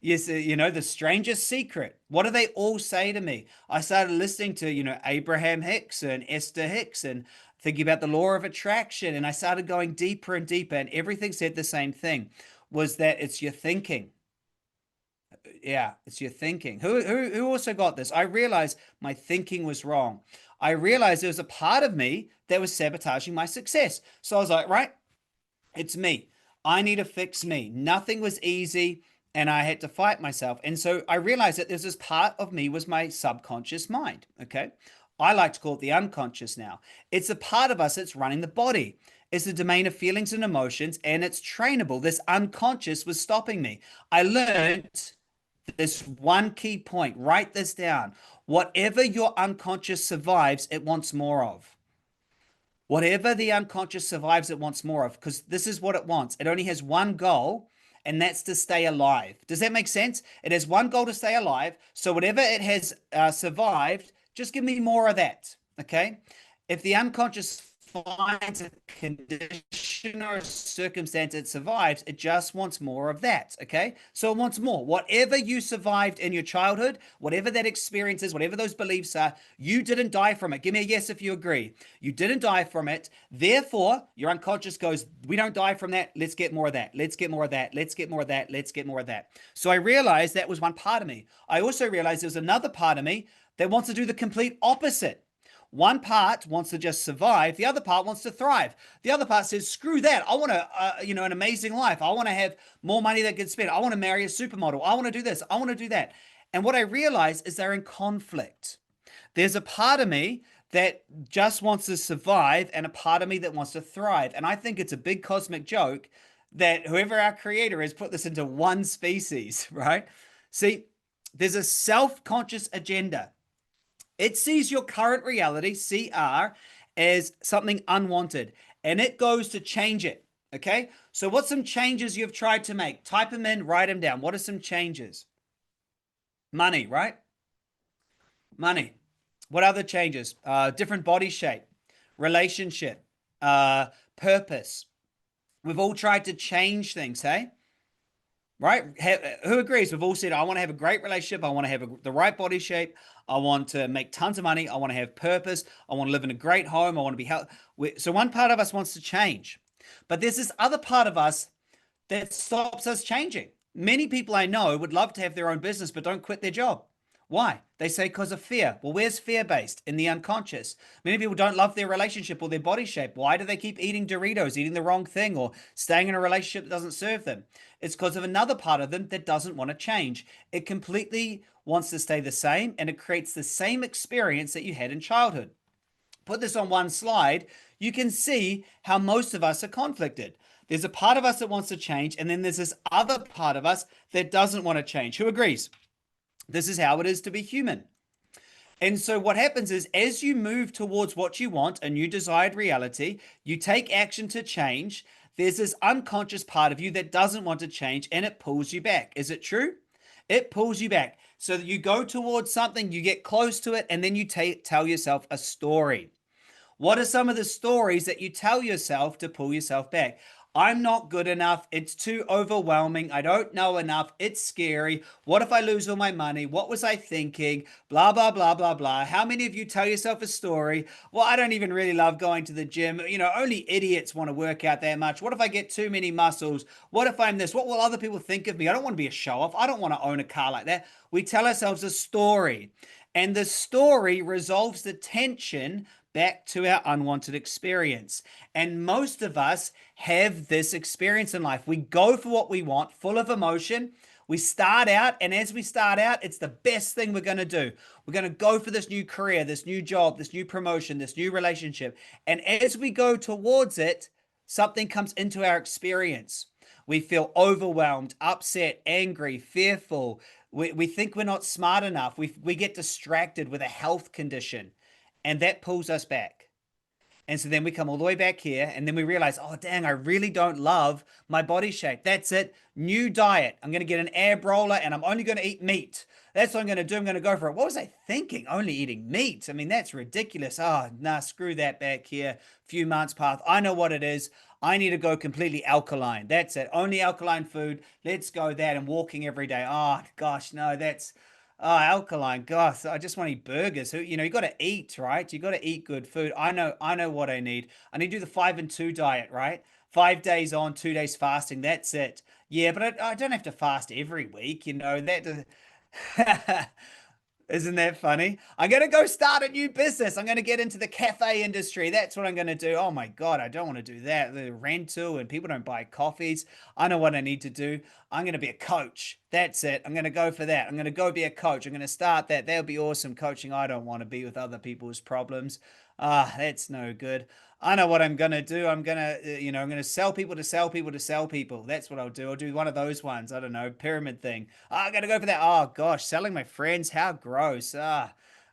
Yes, the strangest secret. What do they all say to me? I started listening to, Abraham Hicks and Esther Hicks and thinking about the law of attraction. And I started going deeper and deeper. And everything said the same thing was that it's your thinking. Yeah, it's your thinking. Who also got this? I realized my thinking was wrong. I realized there was a part of me that was sabotaging my success. So I was like, right, it's me. I need to fix me. Nothing was easy and I had to fight myself. And so I realized that there's this part of me was my subconscious mind. Okay. I like to call it the unconscious now. It's a part of us that's running the body. It's the domain of feelings and emotions, and it's trainable. This unconscious was stopping me. I learned this one key point. Write this down. Whatever your unconscious survives, it wants more of. Whatever the unconscious survives, it wants more of, because this is what it wants. It only has one goal, and that's to stay alive. Does that make sense? It has one goal to stay alive. So whatever it has survived, just give me more of that. Okay. If the unconscious finds a condition or a circumstance it survives, it just wants more of that. Okay. So it wants more. Whatever you survived in your childhood, whatever that experience is, whatever those beliefs are, you didn't die from it. Give me a yes if you agree. You didn't die from it. Therefore, your unconscious goes, we don't die from that. Let's get more of that. Let's get more of that. Let's get more of that. Let's get more of that. So I realized that was one part of me. I also realized there was another part of me that wants to do the complete opposite. One part wants to just survive. The other part wants to thrive. The other part says, screw that. I want an amazing life. I want to have more money that gets spent. I want to marry a supermodel. I want to do this. I want to do that. And what I realize is they're in conflict. There's a part of me that just wants to survive and a part of me that wants to thrive. And I think it's a big cosmic joke that whoever our creator has put this into one species, right? See, there's a self-conscious agenda. It sees your current reality, CR, as something unwanted, and it goes to change it. Okay. So, what's some changes you've tried to make? Type them in, write them down. What are some changes? Money, right? Money. What other changes? Different body shape, relationship, purpose. We've all tried to change things, hey? Right? Who agrees? We've all said, I want to have a great relationship. I want to have the right body shape. I want to make tons of money. I want to have purpose. I want to live in a great home. I want to be healthy. So one part of us wants to change, but there's this other part of us that stops us changing. Many people I know would love to have their own business, but don't quit their job. Why? They say because of fear. Well, where's fear based? In the unconscious. Many people don't love their relationship or their body shape. Why do they keep eating Doritos, eating the wrong thing, or staying in a relationship that doesn't serve them? It's because of another part of them that doesn't want to change. It completely wants to stay the same, and it creates the same experience that you had in childhood. Put this on one slide, you can see how most of us are conflicted. There's a part of us that wants to change, and then there's this other part of us that doesn't want to change. Who agrees? This is how it is to be human. And so what happens is as you move towards what you want, a new desired reality, you take action to change. There's this unconscious part of you that doesn't want to change, and it pulls you back. Is it true? It pulls you back. So that you go towards something, you get close to it, and then you tell yourself a story. What are some of the stories that you tell yourself to pull yourself back? I'm not good enough. It's too overwhelming. I don't know enough. It's scary. What if I lose all my money? What was I thinking? Blah, blah, blah, blah, blah. How many of you tell yourself a story? Well, I don't even really love going to the gym. Only idiots want to work out that much. What if I get too many muscles? What if I'm this? What will other people think of me? I don't want to be a show off. I don't want to own a car like that. We tell ourselves a story, and the story resolves the tension back to our unwanted experience. And most of us have this experience in life. We go for what we want, full of emotion. We start out, and as we start out, it's the best thing we're going to do. We're going to go for this new career, this new job, this new promotion, this new relationship. And as we go towards it, something comes into our experience. We feel overwhelmed, upset, angry, fearful. We think we're not smart enough. We get distracted with a health condition, and that pulls us back. And so then we come all the way back here, and then we realize, oh, dang, I really don't love my body shape. That's it. New diet. I'm going to get an ab roller, and I'm only going to eat meat. That's what I'm going to do. I'm going to go for it. What was I thinking? Only eating meat. I mean, that's ridiculous. Oh, nah, screw that back here. Few months path. I know what it is. I need to go completely alkaline. That's it. Only alkaline food. Let's go that, and walking every day. Oh, gosh, no, that's... Oh, alkaline. Gosh, I just want to eat burgers. You got to eat, right? You got to eat good food. I know what I need. I need to do the 5-and-2 diet, right? 5 days on, 2 days fasting. That's it. Yeah, but I don't have to fast every week. That Isn't that funny? I'm going to go start a new business. I'm going to get into the cafe industry. That's what I'm going to do. Oh my God, I don't want to do that. The rental and people don't buy coffees. I know what I need to do. I'm going to be a coach. That's it. I'm going to go for that. I'm going to go be a coach. I'm going to start that. That'll be awesome coaching. I don't want to be with other people's problems. That's no good. I know what I'm going to do. I'm going to sell people to sell people to sell people. That's what I'll do. I'll do one of those ones. I don't know, pyramid thing. I got to go for that. Oh gosh, selling my friends. How gross.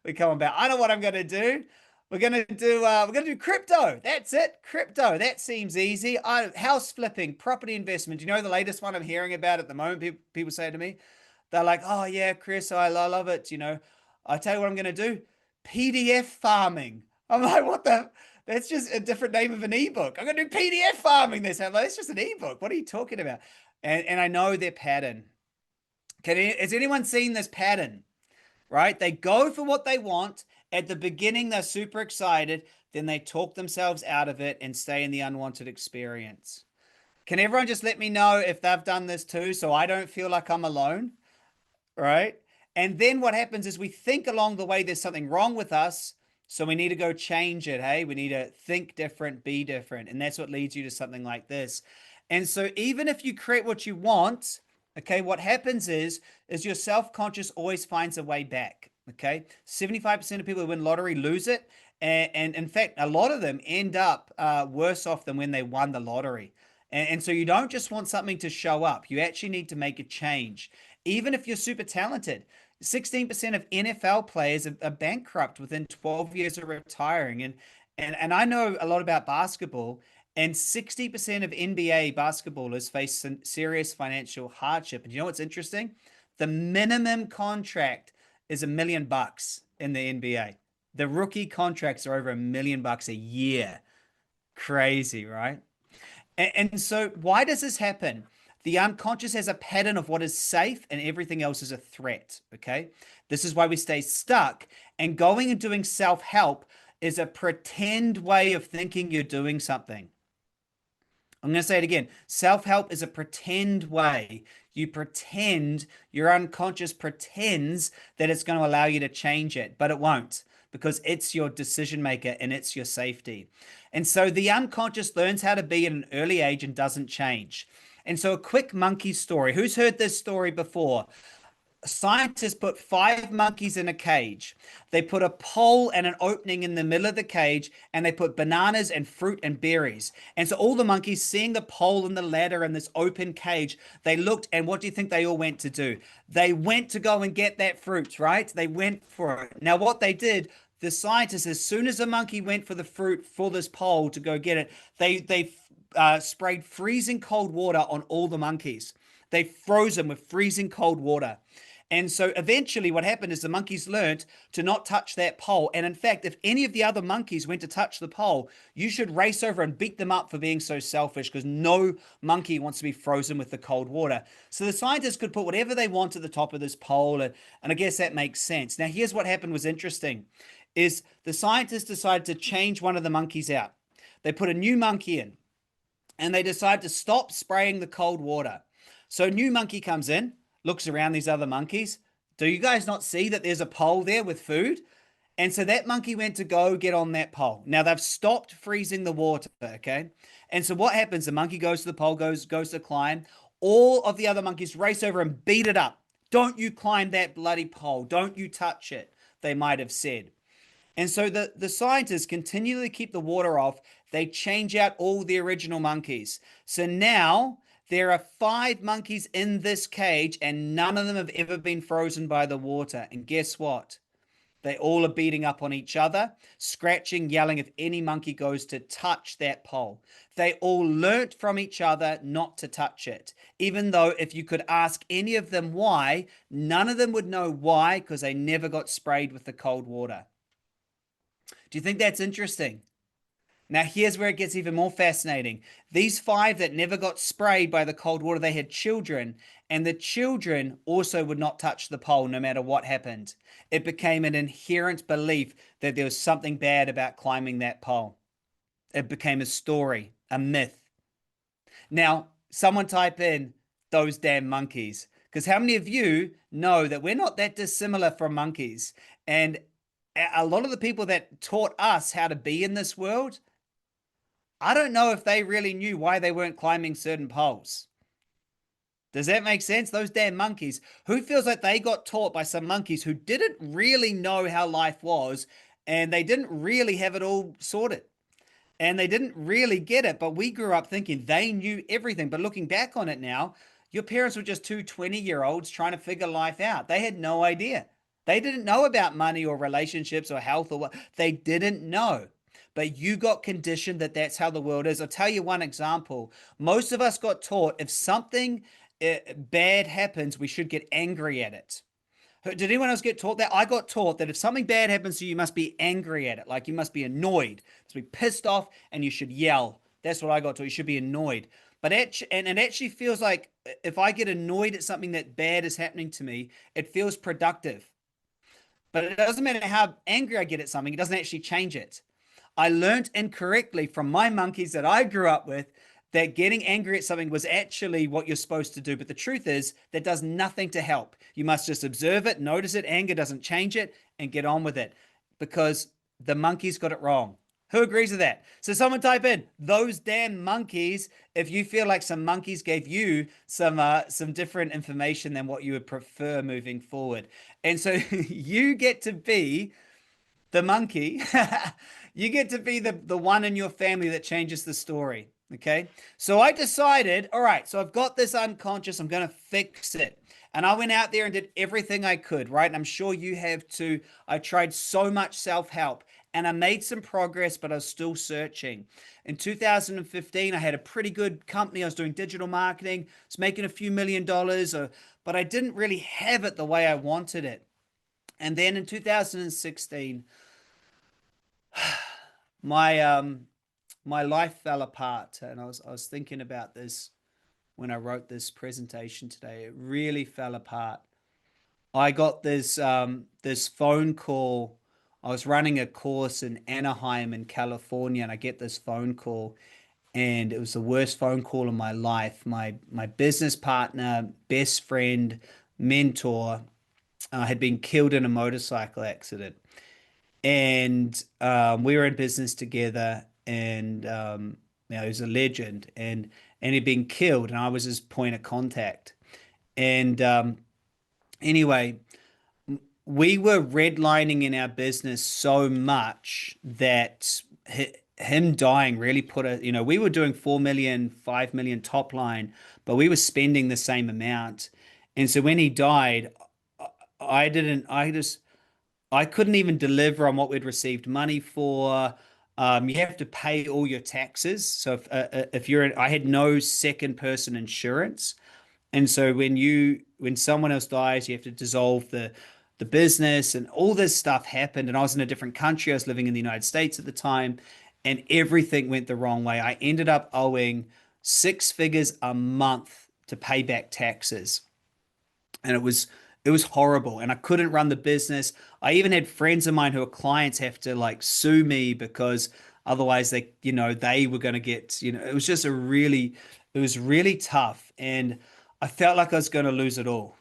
We come about. I know what I'm going to do. We're gonna do crypto. That's it. Crypto. That seems easy. House flipping, property investment. You know the latest one I'm hearing about at the moment? People say to me, they're like, "Oh yeah, Chris, I love it." I tell you what I'm gonna do. PDF farming. I'm like, what the? That's just a different name of an ebook. I'm gonna do PDF farming. That's just an ebook. What are you talking about? And I know their pattern. Has anyone seen this pattern? Right? They go for what they want. At the beginning, they're super excited. Then they talk themselves out of it and stay in the unwanted experience. Can everyone just let me know if they've done this too, so I don't feel like I'm alone? Right? And then what happens is we think along the way there's something wrong with us, so we need to go change it. Hey, we need to think different, be different. And that's what leads you to something like this. And so even if you create what you want, okay, what happens is your self-conscious always finds a way back. Okay, 75% of people who win lottery lose it. And in fact, a lot of them end up worse off than when they won the lottery. And so you don't just want something to show up. You actually need to make a change. Even if you're super talented, 16% of NFL players are bankrupt within 12 years of retiring. And I know a lot about basketball, and 60% of NBA basketballers face some serious financial hardship. And you know what's interesting? The minimum contract is $1 million in the NBA. The rookie contracts are over $1 million a year. Crazy, right? And so why does this happen? The unconscious has a pattern of what is safe and everything else is a threat. Okay. This is why we stay stuck. And going and doing self-help is a pretend way of thinking you're doing something. I'm going to say it again. Self-help is a pretend way. You pretend, your unconscious pretends that it's going to allow you to change it, but it won't, because it's your decision maker and it's your safety. And so the unconscious learns how to be at an early age and doesn't change. And so a quick monkey story. Who's heard this story before? Scientists put 5 monkeys in a cage. They put a pole and an opening in the middle of the cage, and they put bananas and fruit and berries. And so all the monkeys, seeing the pole and the ladder and this open cage, they looked, and what do you think they all went to do? They went to go and get that fruit, right? They went for it. Now, what they did, the scientists, as soon as the monkey went for the fruit for this pole to go get it, they sprayed freezing cold water on all the monkeys. They froze them with freezing cold water. And so eventually what happened is the monkeys learned to not touch that pole. And in fact, if any of the other monkeys went to touch the pole, you should race over and beat them up for being so selfish, because no monkey wants to be frozen with the cold water. So the scientists could put whatever they want at the top of this pole. And I guess that makes sense. Now, here's what happened was interesting, is the scientists decided to change one of the monkeys out. They put a new monkey in, and they decided to stop spraying the cold water. So a new monkey comes in, looks around these other monkeys. Do you guys not see that there's a pole there with food? And so that monkey went to go get on that pole. Now they've stopped freezing the water, okay? And so what happens? The monkey goes to the pole, goes to climb. All of the other monkeys race over and beat it up. Don't you climb that bloody pole. Don't you touch it, they might have said. And so the scientists continually keep the water off. They change out all the original monkeys. So now there are 5 monkeys in this cage, and none of them have ever been frozen by the water. And guess what? They all are beating up on each other, scratching, yelling if any monkey goes to touch that pole. They all learnt from each other not to touch it, even though if you could ask any of them why, none of them would know why, because they never got sprayed with the cold water. Do you think that's interesting? Now, here's where it gets even more fascinating. These 5 that never got sprayed by the cold water, they had children, and the children also would not touch the pole no matter what happened. It became an inherent belief that there was something bad about climbing that pole. It became a story, a myth. Now, someone type in those damn monkeys, because how many of you know that we're not that dissimilar from monkeys? And a lot of the people that taught us how to be in this world, I don't know if they really knew why they weren't climbing certain poles. Does that make sense? Those damn monkeys. Who feels like they got taught by some monkeys who didn't really know how life was, and they didn't really have it all sorted, and they didn't really get it, but we grew up thinking they knew everything. But looking back on it now, your parents were just two 20-year-olds trying to figure life out. They had no idea. They didn't know about money or relationships or health or what. They didn't know. But you got conditioned that that's how the world is. I'll tell you one example. Most of us got taught if something bad happens, we should get angry at it. Did anyone else get taught that? I got taught that if something bad happens to you, you must be angry at it. Like you must be annoyed. You must be pissed off, and you should yell. That's what I got taught. You should be annoyed. But it actually feels like if I get annoyed at something that bad is happening to me, it feels productive. But it doesn't matter how angry I get at something, it doesn't actually change it. I learned incorrectly from my monkeys that I grew up with that getting angry at something was actually what you're supposed to do. But the truth is, that does nothing to help. You must just observe it, notice it. Anger doesn't change it, and get on with it, because the monkeys got it wrong. Who agrees with that? So someone type in those damn monkeys if you feel like some monkeys gave you some different information than what you would prefer moving forward. And so you get to be the monkey. You get to be the one in your family that changes the story. Okay. So I decided, all right, so I've got this unconscious, I'm going to fix it. And I went out there and did everything I could, right? And I'm sure you have too. I tried so much self-help, and I made some progress, but I was still searching. In 2015, I had a pretty good company. I was doing digital marketing. I was making a few $1 million, but I didn't really have it the way I wanted it. And then in 2016, my my life fell apart, and I was thinking about this when I wrote this presentation today. It really fell apart. I got this phone call. I was running a course in Anaheim in California, and I get this phone call, and it was the worst phone call of my life. My business partner, best friend, mentor, had been killed in a motorcycle accident, and we were in business together, and he was a legend, and he'd been killed, and I was his point of contact. And anyway, we were redlining in our business so much that him dying really put we were doing 4 million, 5 million top line, but we were spending the same amount. And so when he died, I didn't, I couldn't even deliver on what we'd received money for. You have to pay all your taxes. So if I had no second person insurance. And so when someone else dies, you have to dissolve the business, and all this stuff happened. And I was in a different country. I was living in the United States at the time, and everything went the wrong way. I ended up owing six figures a month to pay back taxes. And it was horrible. And I couldn't run the business. I even had friends of mine who are clients have to like sue me because otherwise they were going to get, it was just it was really tough. And I felt like I was going to lose it all.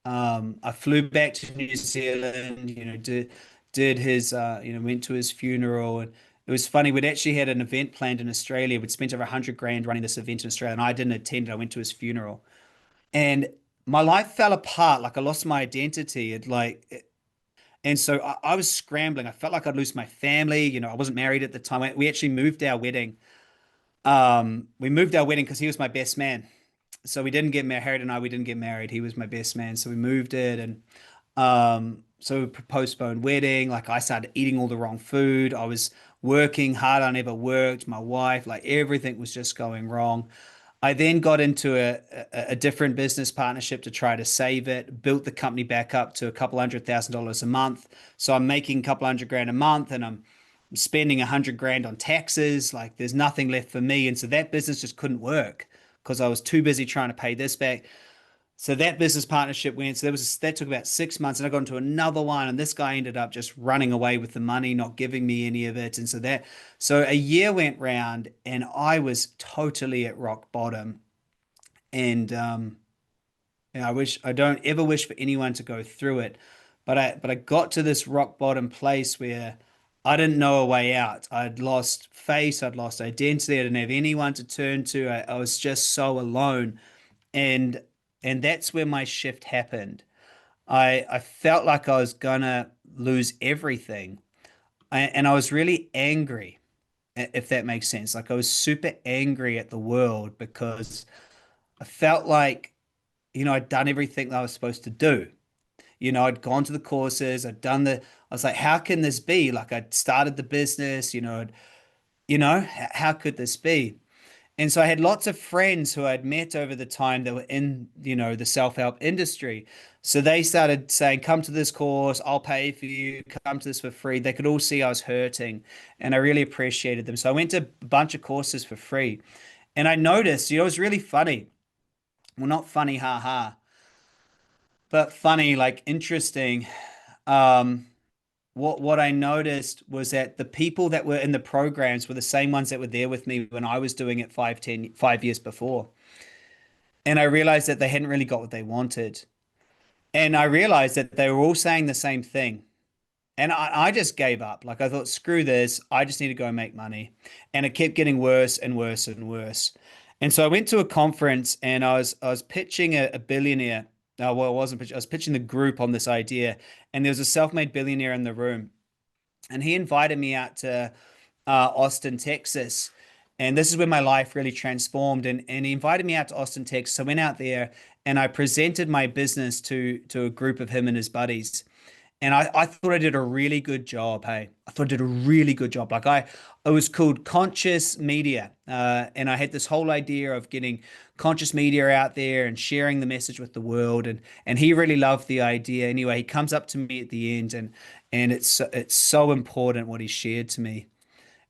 I flew back to New Zealand, did his, went to his funeral. And it was funny. We'd actually had an event planned in Australia. We'd spent over 100 grand running this event in Australia, and I didn't attend it. I went to his funeral, and my life fell apart. Like I lost my identity. And so I was scrambling. I felt like I'd lose my family. I wasn't married at the time. We actually moved our wedding. We moved our wedding because he was my best man. So we didn't get married, and we didn't get married. He was my best man. So we moved it, and so we postponed wedding. Like I started eating all the wrong food. I was working hard. I never worked. My wife, like everything was just going wrong. I then got into a different business partnership to try to save it, built the company back up to a couple $100,000 a month. So I'm making a couple 100 grand a month, and I'm spending 100 grand on taxes. Like there's nothing left for me. And so that business just couldn't work because I was too busy trying to pay this back. So that business partnership went. So that took about 6 months, and I got into another one, and this guy ended up just running away with the money, not giving me any of it. And so a year went round, and I was totally at rock bottom. And I don't ever wish for anyone to go through it, but I got to this rock bottom place where I didn't know a way out. I'd lost face, I'd lost identity, I didn't have anyone to turn to. I was just so alone, and and that's where my shift happened. I felt like I was gonna lose everything, and I was really angry, if that makes sense. Like I was super angry at the world because I felt like, I'd done everything that I was supposed to do. I'd gone to the courses, I was like, how can this be? Like I'd started the business, how could this be? And so I had lots of friends who I'd met over the time that were in, the self-help industry. So they started saying, come to this course, I'll pay for you, come to this for free. They could all see I was hurting, and I really appreciated them. So I went to a bunch of courses for free. And I noticed, it was really funny. Well, not funny, ha ha, but funny, like interesting. Um, what I noticed was that the people that were in the programs were the same ones that were there with me when I was doing it 5 years before. And I realized that they hadn't really got what they wanted. And I realized that they were all saying the same thing. And I just gave up. Like I thought, screw this. I just need to go and make money. And it kept getting worse and worse and worse. And so I went to a conference, and I was pitching a billionaire. Well, I wasn't pitching, I was pitching the group on this idea. And there was a self-made billionaire in the room. And he invited me out to Austin, Texas. And this is where my life really transformed. And he invited me out to Austin, Texas. So I went out there, and I presented my business to a group of him and his buddies. And I thought I did a really good job. Hey, I thought I did a really good job. Like it was called conscious media. And I had this whole idea of getting conscious media out there and sharing the message with the world. And he really loved the idea. Anyway, he comes up to me at the end, and it's so important what he shared to me.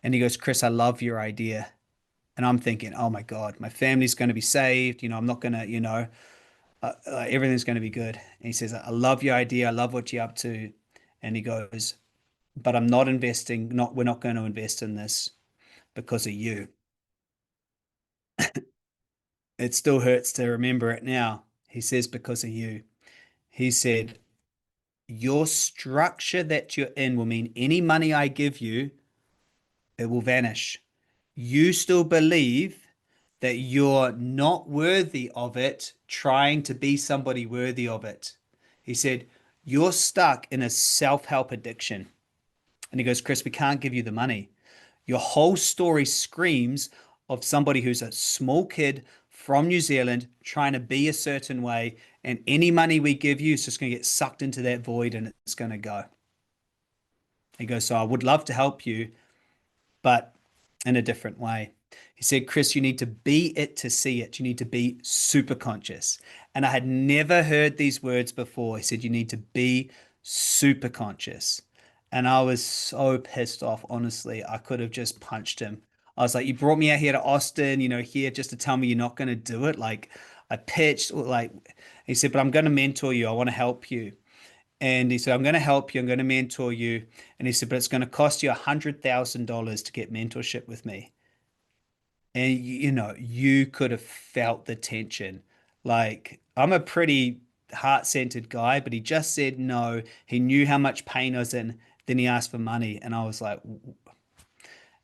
And he goes, Chris, I love your idea. And I'm thinking, oh my God, my family's going to be saved. I'm not going to, everything's going to be good. And he says, I love your idea. I love what you're up to. And he goes, but I'm not investing. We're not going to invest in this because of you. It still hurts to remember it now. He says, because of you. He said, your structure that you're in will mean any money I give you, it will vanish. You still believe that you're not worthy of it, trying to be somebody worthy of it. He said, you're stuck in a self-help addiction. And he goes, Chris, we can't give you the money. Your whole story screams of somebody who's a small kid from New Zealand trying to be a certain way. And any money we give you is just going to get sucked into that void, and it's going to go. He goes, so I would love to help you, but in a different way. He said, Chris, you need to be it to see it. You need to be super conscious. And I had never heard these words before. He said, you need to be super conscious. And I was so pissed off, honestly. I could have just punched him. I was like, you brought me out here to Austin, here just to tell me you're not going to do it. Like, I pitched, like, he said, but I'm going to mentor you. I want to help you. And he said, I'm going to help you. I'm going to mentor you. And he said, but it's going to cost you $100,000 to get mentorship with me. And you could have felt the tension. Like, I'm a pretty heart-centered guy, but he just said no. He knew how much pain I was in. Then he asked for money, and I was like,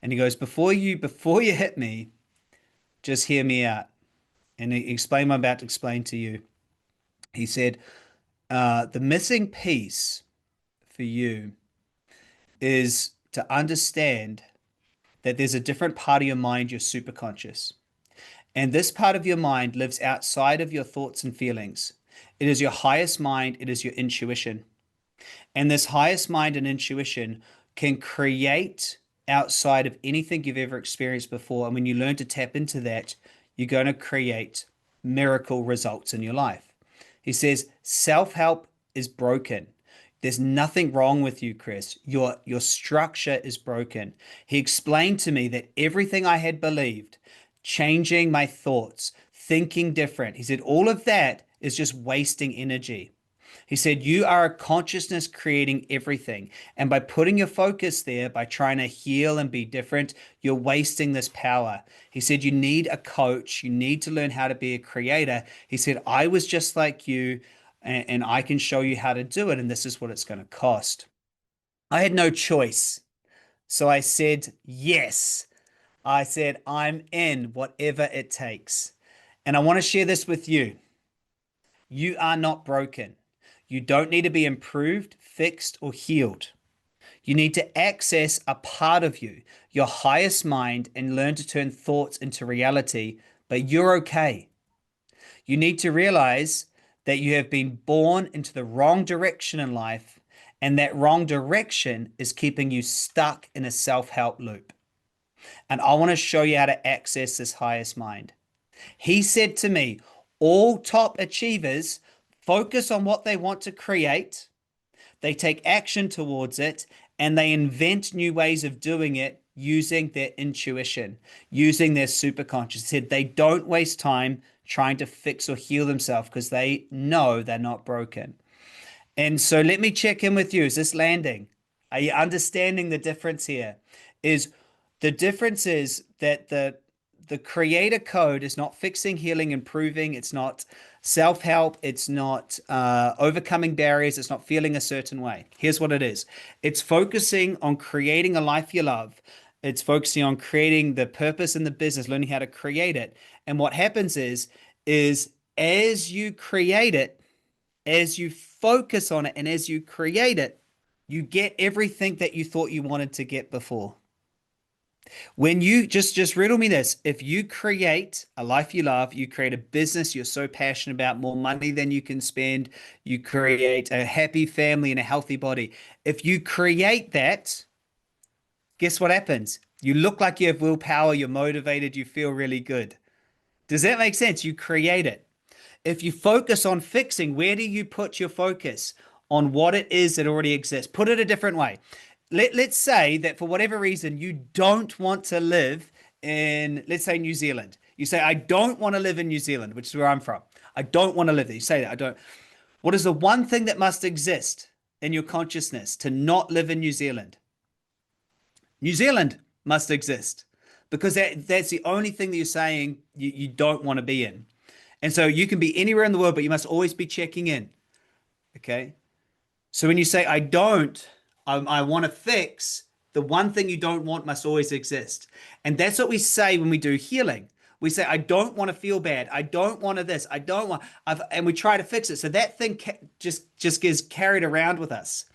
and he goes, before you hit me, just hear me out. And he explained what I'm about to explain to you. He said, the missing piece for you is to understand that there's a different part of your mind, your superconscious. And this part of your mind lives outside of your thoughts and feelings. It is your highest mind, it is your intuition. And this highest mind and intuition can create outside of anything you've ever experienced before. And when you learn to tap into that, you're going to create miracle results in your life. He says, self-help is broken. There's nothing wrong with you, Chris. Your structure is broken. He explained to me that everything I had believed, changing my thoughts, thinking different, he said, all of that is just wasting energy. He said, you are a consciousness creating everything. And by putting your focus there, by trying to heal and be different, you're wasting this power. He said, you need a coach. You need to learn how to be a creator. He said, I was just like you, and I can show you how to do it. And this is what it's going to cost. I had no choice. So I said, yes. I said, I'm in, whatever it takes. And I want to share this with you. You are not broken. You don't need to be improved, fixed, or healed. You need to access a part of you, your highest mind, and learn to turn thoughts into reality, but you're okay. You need to realize that you have been born into the wrong direction in life, and that wrong direction is keeping you stuck in a self-help loop. And I want to show you how to access this highest mind. He said to me, all top achievers focus on what they want to create, they take action towards it, and they invent new ways of doing it using their intuition, using their superconscious. He said they don't waste time trying to fix or heal themselves because they know they're not broken. And so let me check in with you. Is this landing? Are you understanding the difference here? The difference is that the creator code is not fixing, healing, improving. It's not self-help. It's not overcoming barriers. It's not feeling a certain way. Here's what it is. It's focusing on creating a life you love. It's focusing on creating the purpose in the business, learning how to create it. And what happens is as you create it, as you focus on it, and as you create it, you get everything that you thought you wanted to get before. When you just riddle me this, if you create a life you love, you create a business you're so passionate about, more money than you can spend, you create a happy family and a healthy body. If you create that, guess what happens? You look like you have willpower, you're motivated, you feel really good. Does that make sense? You create it. If you focus on fixing, where do you put your focus? On what it is that already exists. Put it a different way. Let's say that for whatever reason, you don't want to live in, let's say, New Zealand. You say, I don't want to live in New Zealand, which is where I'm from. I don't want to live there. You say that, I don't. What is the one thing that must exist in your consciousness to not live in New Zealand? New Zealand must exist because that's the only thing that you're saying you don't want to be in. And so you can be anywhere in the world, but you must always be checking in. Okay? So when you say, I want to fix, the one thing you don't want must always exist. And that's what we say when we do healing. We say, I don't want to feel bad. I don't want to this. I don't want, and we try to fix it. So that thing just gets carried around with us.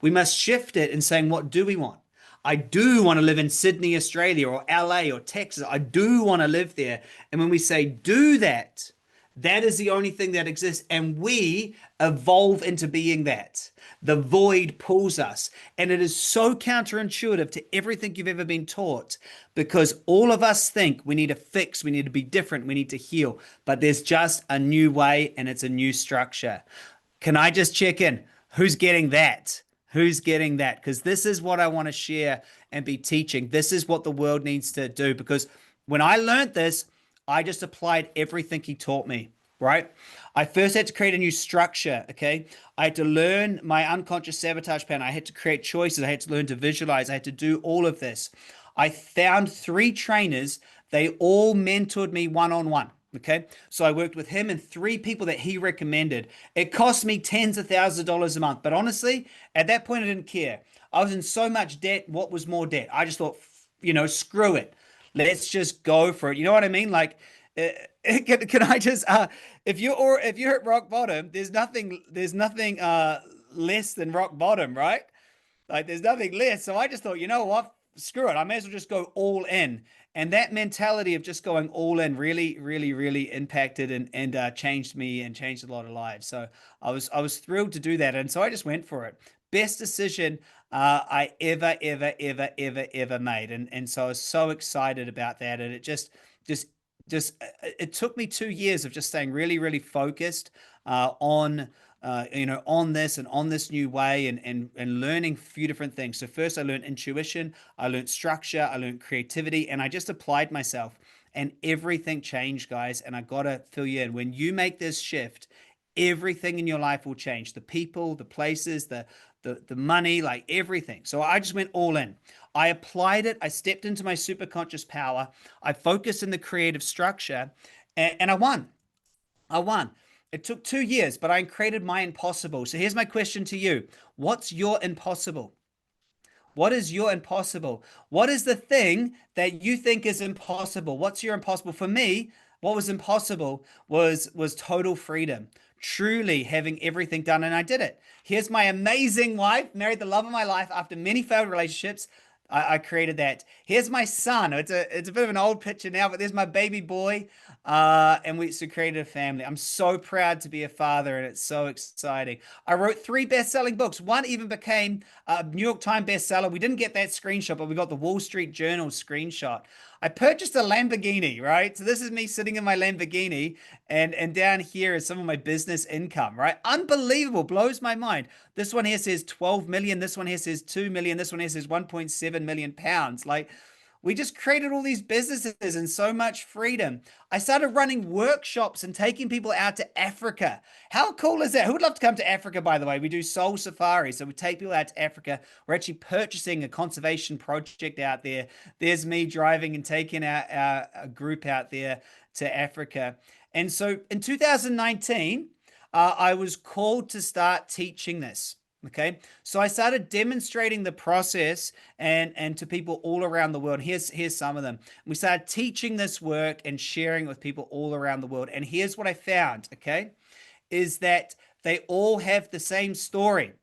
We must shift it and saying, what do we want? I do want to live in Sydney, Australia, or LA, or Texas. I do want to live there. And when we say do that, That is the only thing that exists, and we evolve into being that. The void pulls us, and it is so counterintuitive to everything you've ever been taught because all of us think we need to fix, we need to be different, we need to heal, but there's just a new way, and it's a new structure. Can I just check in? Who's getting that? Who's getting that? Because this is what I want to share and be teaching. This is what the world needs to do. Because when I learned this, I just applied everything he taught me, right? I first had to create a new structure, okay? I had to learn my unconscious sabotage pattern. I had to create choices. I had to learn to visualize. I had to do all of this. I found 3 trainers. They all mentored me one-on-one. Okay, so I worked with him and 3 people that he recommended. It cost me tens of thousands of dollars a month, but honestly, at that point, I didn't care. I was in so much debt. What was more debt? I just thought, screw it. Let's just go for it. You know what I mean? Like, uh, can I just, if you're at rock bottom, there's nothing less than rock bottom, right? Like there's nothing less. So I just thought, you know what? Screw it. I may as well just go all in. And that mentality of just going all in really, really, really impacted and changed me and changed a lot of lives. So I was thrilled to do that. And so I just went for it. Best decision I ever made. And so I was so excited about that. And it just it took me 2 years of just staying really, really focused on this and on this new way and learning a few different things. So first I learned intuition, I learned structure, I learned creativity, and I just applied myself and everything changed, guys. And I gotta fill you in. When you make this shift, everything in your life will change. The people, the places, the money, like everything. So I just went all in. I applied it. I stepped into my superconscious power. I focused in the creative structure and I won. I won. It took 2 years, but I created my impossible. So here's my question to you. What's your impossible? What is your impossible? What is the thing that you think is impossible? What's your impossible? For me, what was impossible was total freedom. Truly having everything done, and I did it. Here's my amazing wife, married the love of my life after many failed relationships. I created that. Here's my son. It's a bit of an old picture now, but there's my baby boy. And we so created a family. I'm so proud to be a father, and it's so exciting. I wrote 3 best-selling books. One even became a New York Times bestseller. We didn't get that screenshot, but we got the Wall Street Journal screenshot. I purchased a Lamborghini, right? So this is me sitting in my Lamborghini, and down here is some of my business income, right? Unbelievable, blows my mind. This one here says 12 million. This one here says 2 million. This one here says 1.7 million pounds. Like, we just created all these businesses and so much freedom. I started running workshops and taking people out to Africa. How cool is that? Who would love to come to Africa, by the way? We do soul safari. So we take people out to Africa. We're actually purchasing a conservation project out there. There's me driving and taking our group out there to Africa. And so in 2019, I was called to start teaching this. Okay, so I started demonstrating the process and to people all around the world. Here's some of them. We started teaching this work and sharing it with people all around the world. And here's what I found, okay, is that they all have the same story.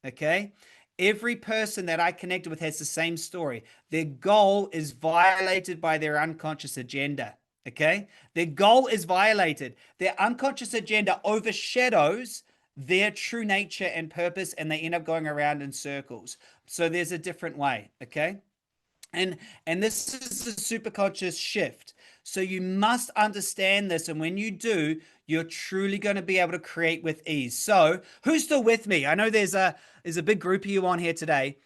Okay, every person that I connected with has the same story. Their goal is violated by their unconscious agenda. Okay, their goal is violated. Their unconscious agenda overshadows their true nature and purpose, and they end up going around in circles. So there's a different way, okay? And this is a superconscious shift. So you must understand this, and when you do, you're truly going to be able to create with ease. So who's still with me? I know there's a big group of you on here today.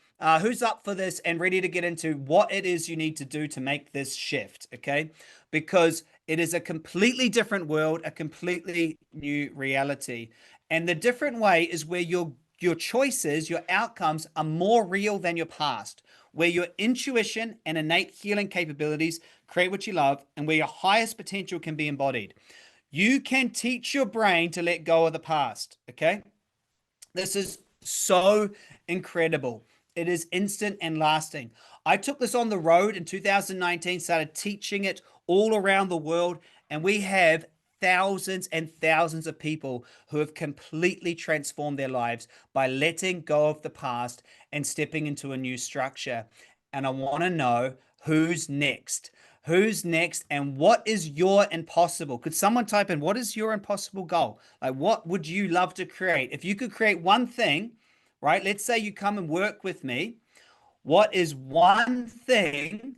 Who's up for this and ready to get into what it is you need to do to make this shift, okay? Because it is a completely different world, a completely new reality. And the different way is where your choices, your outcomes are more real than your past, where your intuition and innate healing capabilities create what you love, and where your highest potential can be embodied. You can teach your brain to let go of the past, okay? This is so incredible. It is instant and lasting. I took this on the road in 2019, started teaching it all around the world, and we have thousands and thousands of people who have completely transformed their lives by letting go of the past and stepping into a new structure. And I want to know who's next. Who's next? And what is your impossible? Could someone type in, what is your impossible goal? Like, what would you love to create? If you could create one thing, right? Let's say you come and work with me. What is one thing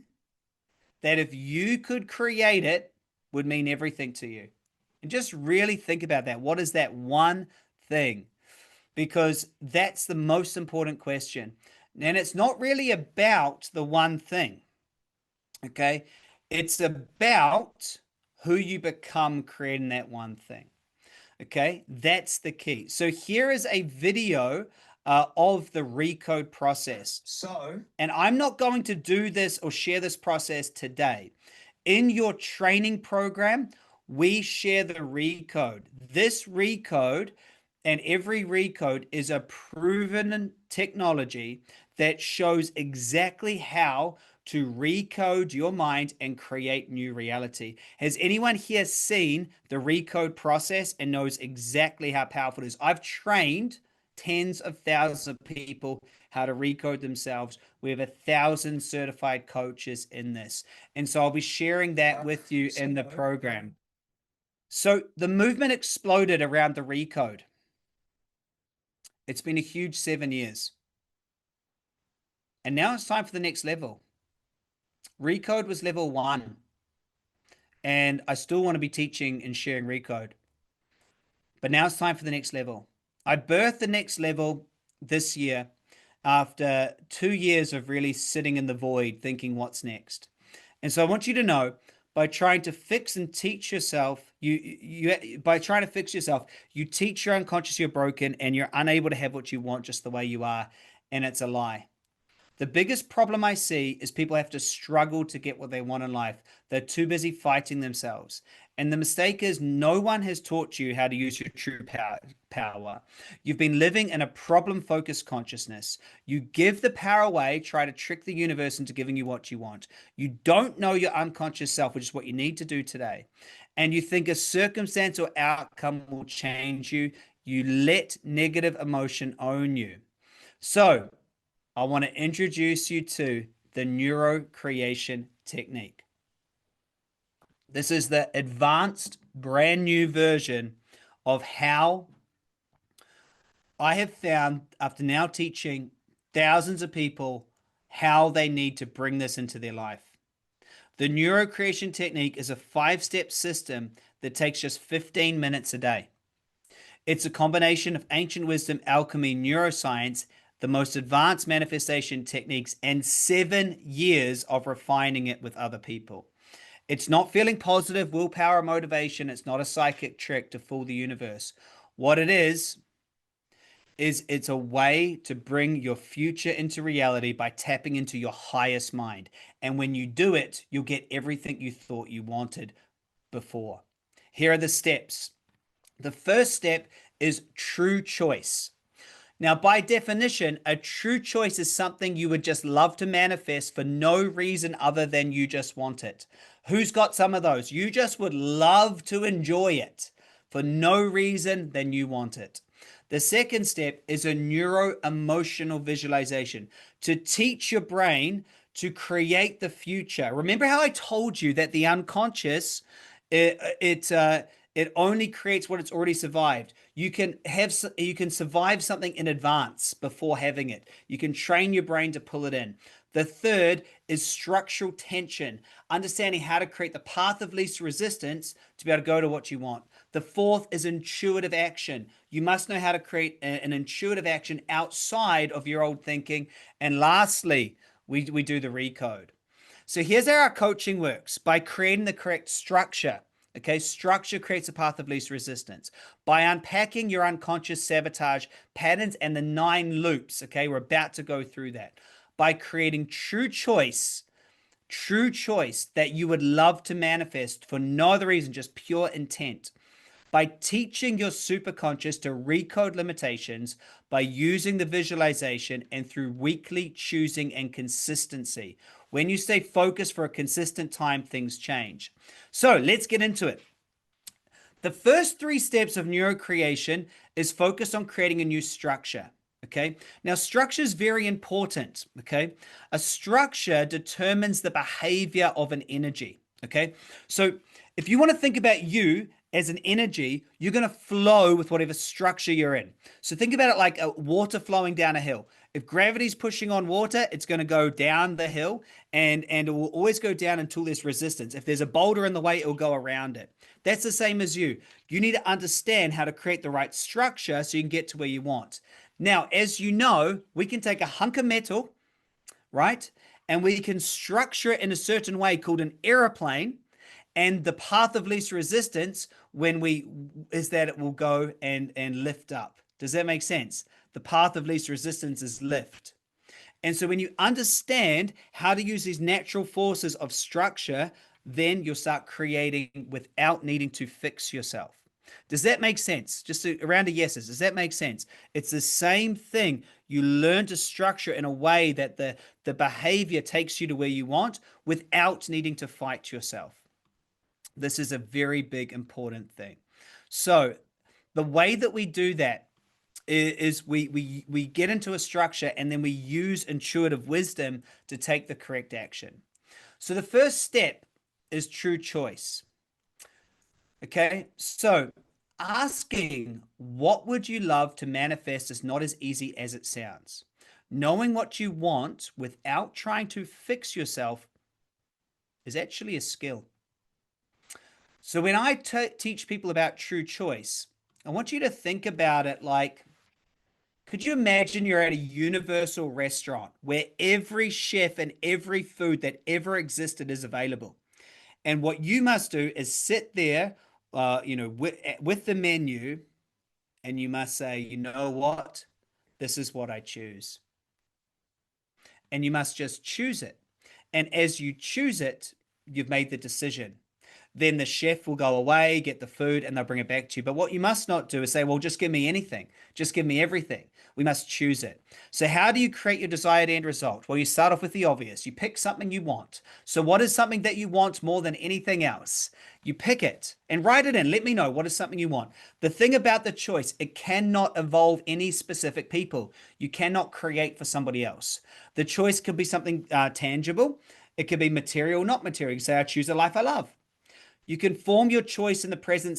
that if you could create it would mean everything to you? And just really think about that. What is that one thing? Because that's the most important question. And it's not really about the one thing, okay? It's about who you become creating that one thing, okay? That's the key. So here is a video of the recode process. And I'm not going to do this or share this process today. In your training program, we share the recode. This recode and every recode is a proven technology that shows exactly how to recode your mind and create new reality. Has anyone here seen the recode process and knows exactly how powerful it is? I've trained tens of thousands of people how to recode themselves. We have 1,000 certified coaches in this. And so I'll be sharing that with you in the program. So the movement exploded around the recode. It's been a huge 7 years. And now it's time for the next level. Recode was level 1. And I still want to be teaching and sharing recode. But now it's time for the next level. I birthed the next level this year after 2 years of really sitting in the void thinking what's next. And so I want you to know, by trying to fix and teach yourself, you teach your unconscious you're broken and you're unable to have what you want just the way you are, and it's a lie. The biggest problem I see is people have to struggle to get what they want in life. They're too busy fighting themselves. And the mistake is no one has taught you how to use your true power. You've been living in a problem-focused consciousness. You give the power away, try to trick the universe into giving you what you want. You don't know your unconscious self, which is what you need to do today. And you think a circumstance or outcome will change you. You let negative emotion own you. So I want to introduce you to the NeuroCreation technique. This is the advanced, brand new version of how I have found, after now teaching thousands of people, how they need to bring this into their life. The NeuroCreation technique is a 5-step system that takes just 15 minutes a day. It's a combination of ancient wisdom, alchemy, neuroscience, the most advanced manifestation techniques, and 7 years of refining it with other people. It's not feeling positive, willpower, motivation. It's not a psychic trick to fool the universe. What it is it's a way to bring your future into reality by tapping into your highest mind. And when you do it, you'll get everything you thought you wanted before. Here are the steps. The first step is true choice. Now, by definition, a true choice is something you would just love to manifest for no reason other than you just want it. Who's got some of those? You just would love to enjoy it for no reason than you want it. The second step is a neuro-emotional visualization to teach your brain to create the future. Remember how I told you that the unconscious, it only creates what it's already survived. You can survive something in advance before having it. You can train your brain to pull it in. The third is structural tension, understanding how to create the path of least resistance to be able to go to what you want. The fourth is intuitive action. You must know how to create an intuitive action outside of your old thinking. And lastly, we do the recode. So here's how our coaching works: by creating the correct structure. Okay, structure creates a path of least resistance. By unpacking your unconscious sabotage patterns and the 9 loops, okay, we're about to go through that. By creating true choice that you would love to manifest for no other reason, just pure intent. By teaching your superconscious to recode limitations, by using the visualization, and through weekly choosing and consistency. When you stay focused for a consistent time, things change. So let's get into it. The first 3 steps of neurocreation is focused on creating a new structure. Okay. Now, structure is very important. Okay. A structure determines the behavior of an energy. Okay. So if you want to think about you as an energy, you're going to flow with whatever structure you're in. So think about it like water flowing down a hill. If gravity's pushing on water, it's going to go down the hill, and it will always go down until there's resistance. If there's a boulder in the way, it will go around it. That's the same as you. You need to understand how to create the right structure so you can get to where you want. Now, as you know, we can take a hunk of metal, right? And we can structure it in a certain way called an aeroplane. And the path of least resistance is that it will go and lift up. Does that make sense? The path of least resistance is lift. And so when you understand how to use these natural forces of structure, then you'll start creating without needing to fix yourself. Does that make sense? Just a round of yeses. Does that make sense? It's the same thing. You learn to structure in a way that the behavior takes you to where you want without needing to fight yourself. This is a very big, important thing. So the way that we do that is we get into a structure and then we use intuitive wisdom to take the correct action. So the first step is true choice. Okay, so asking what would you love to manifest is not as easy as it sounds. Knowing what you want without trying to fix yourself is actually a skill. So when I teach people about true choice, I want you to think about it like, could you imagine you're at a universal restaurant where every chef and every food that ever existed is available? And what you must do is sit there, with the menu, and you must say, you know what? This is what I choose. And you must just choose it. And as you choose it, you've made the decision. Then the chef will go away, get the food, and they'll bring it back to you. But what you must not do is say, well, just give me anything. Just give me everything. We must choose it. So how do you create your desired end result? Well, you start off with the obvious. You pick something you want. So what is something that you want more than anything else? You pick it and write it in. Let me know what is something you want. The thing about the choice, it cannot involve any specific people. You cannot create for somebody else. The choice could be something tangible. It could be material, not material. You say, I choose a life I love. You can form your choice in the present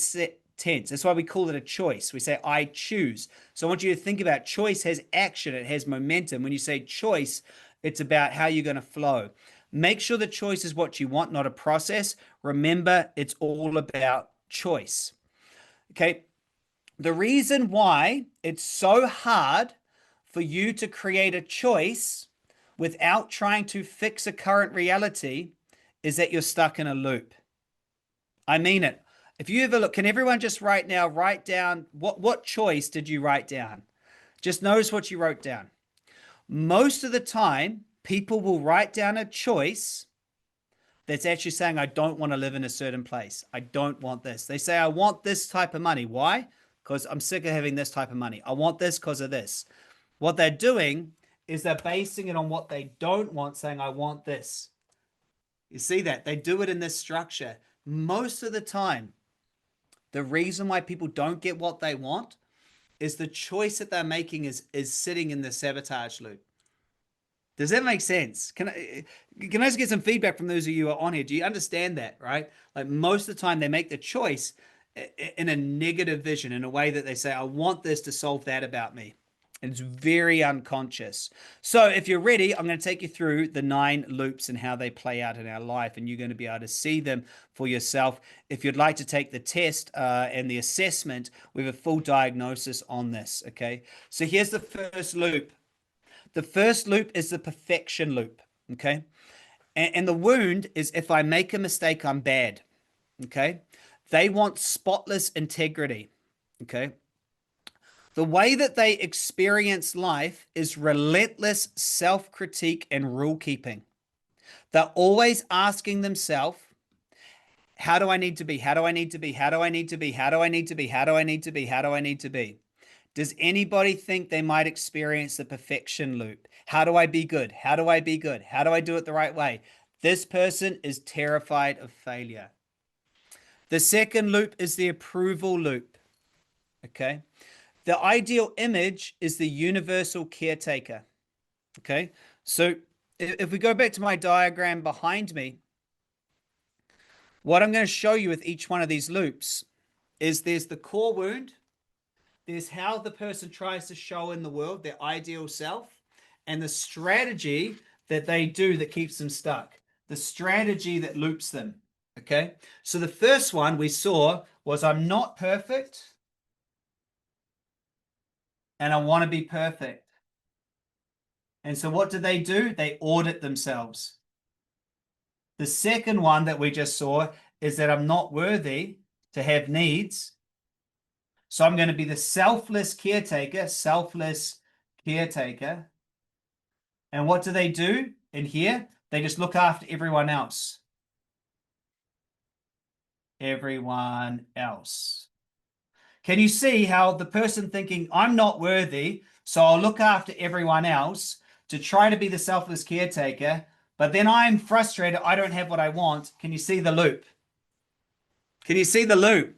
tense. That's why we call it a choice. We say, I choose. So I want you to think about choice has action, it has momentum. When you say choice, it's about how you're going to flow. Make sure the choice is what you want, not a process. Remember, it's all about choice. Okay. The reason why it's so hard for you to create a choice without trying to fix a current reality is that you're stuck in a loop. I mean it. If you ever look, can everyone just right now write down what choice did you write down? Just notice what you wrote down. Most of the time, people will write down a choice that's actually saying, I don't want to live in a certain place. I don't want this. They say, I want this type of money. Why? Because I'm sick of having this type of money. I want this because of this. What they're doing is they're basing it on what they don't want, saying, I want this. You see that? They do it in this structure. Most of the time, the reason why people don't get what they want is the choice that they're making is sitting in the sabotage loop. Does that make sense? Can I just get some feedback from those of you who are on here? Do you understand that, right? Like most of the time they make the choice in a negative vision, in a way that they say, I want this to solve that about me. And it's very unconscious. So if you're ready, I'm going to take you through the 9 loops and how they play out in our life. And you're going to be able to see them for yourself. If you'd like to take the test and the assessment, we have a full diagnosis on this. Okay. So here's the first loop. The first loop is the perfection loop. Okay. And the wound is if I make a mistake, I'm bad. Okay. They want spotless integrity. Okay. The way that they experience life is relentless self-critique and rule keeping. They're always asking themselves, how do I need to be? How do I need to be? How do I need to be? How do I need to be? How do I need to be? How do I need to be? Does anybody think they might experience the perfection loop? How do I be good? How do I be good? How do I do it the right way? This person is terrified of failure. The second loop is the approval loop. Okay. The ideal image is the universal caretaker. Okay. So if we go back to my diagram behind me, What I'm going to show you with each one of these loops is there's the core wound, there's how the person tries to show in the world their ideal self, and the strategy that they do that keeps them stuck, the strategy that loops them. Okay. So the first one we saw was I'm not perfect and I want to be perfect. And so what do? They audit themselves. The second one that we just saw is that I'm not worthy to have needs. So I'm going to be the selfless caretaker, selfless caretaker. And what do in here? They just look after everyone else. Everyone else. Can you see how the person thinking, I'm not worthy, so I'll look after everyone else to try to be the selfless caretaker, but then I'm frustrated, I don't have what I want. Can you see the loop? Can you see the loop?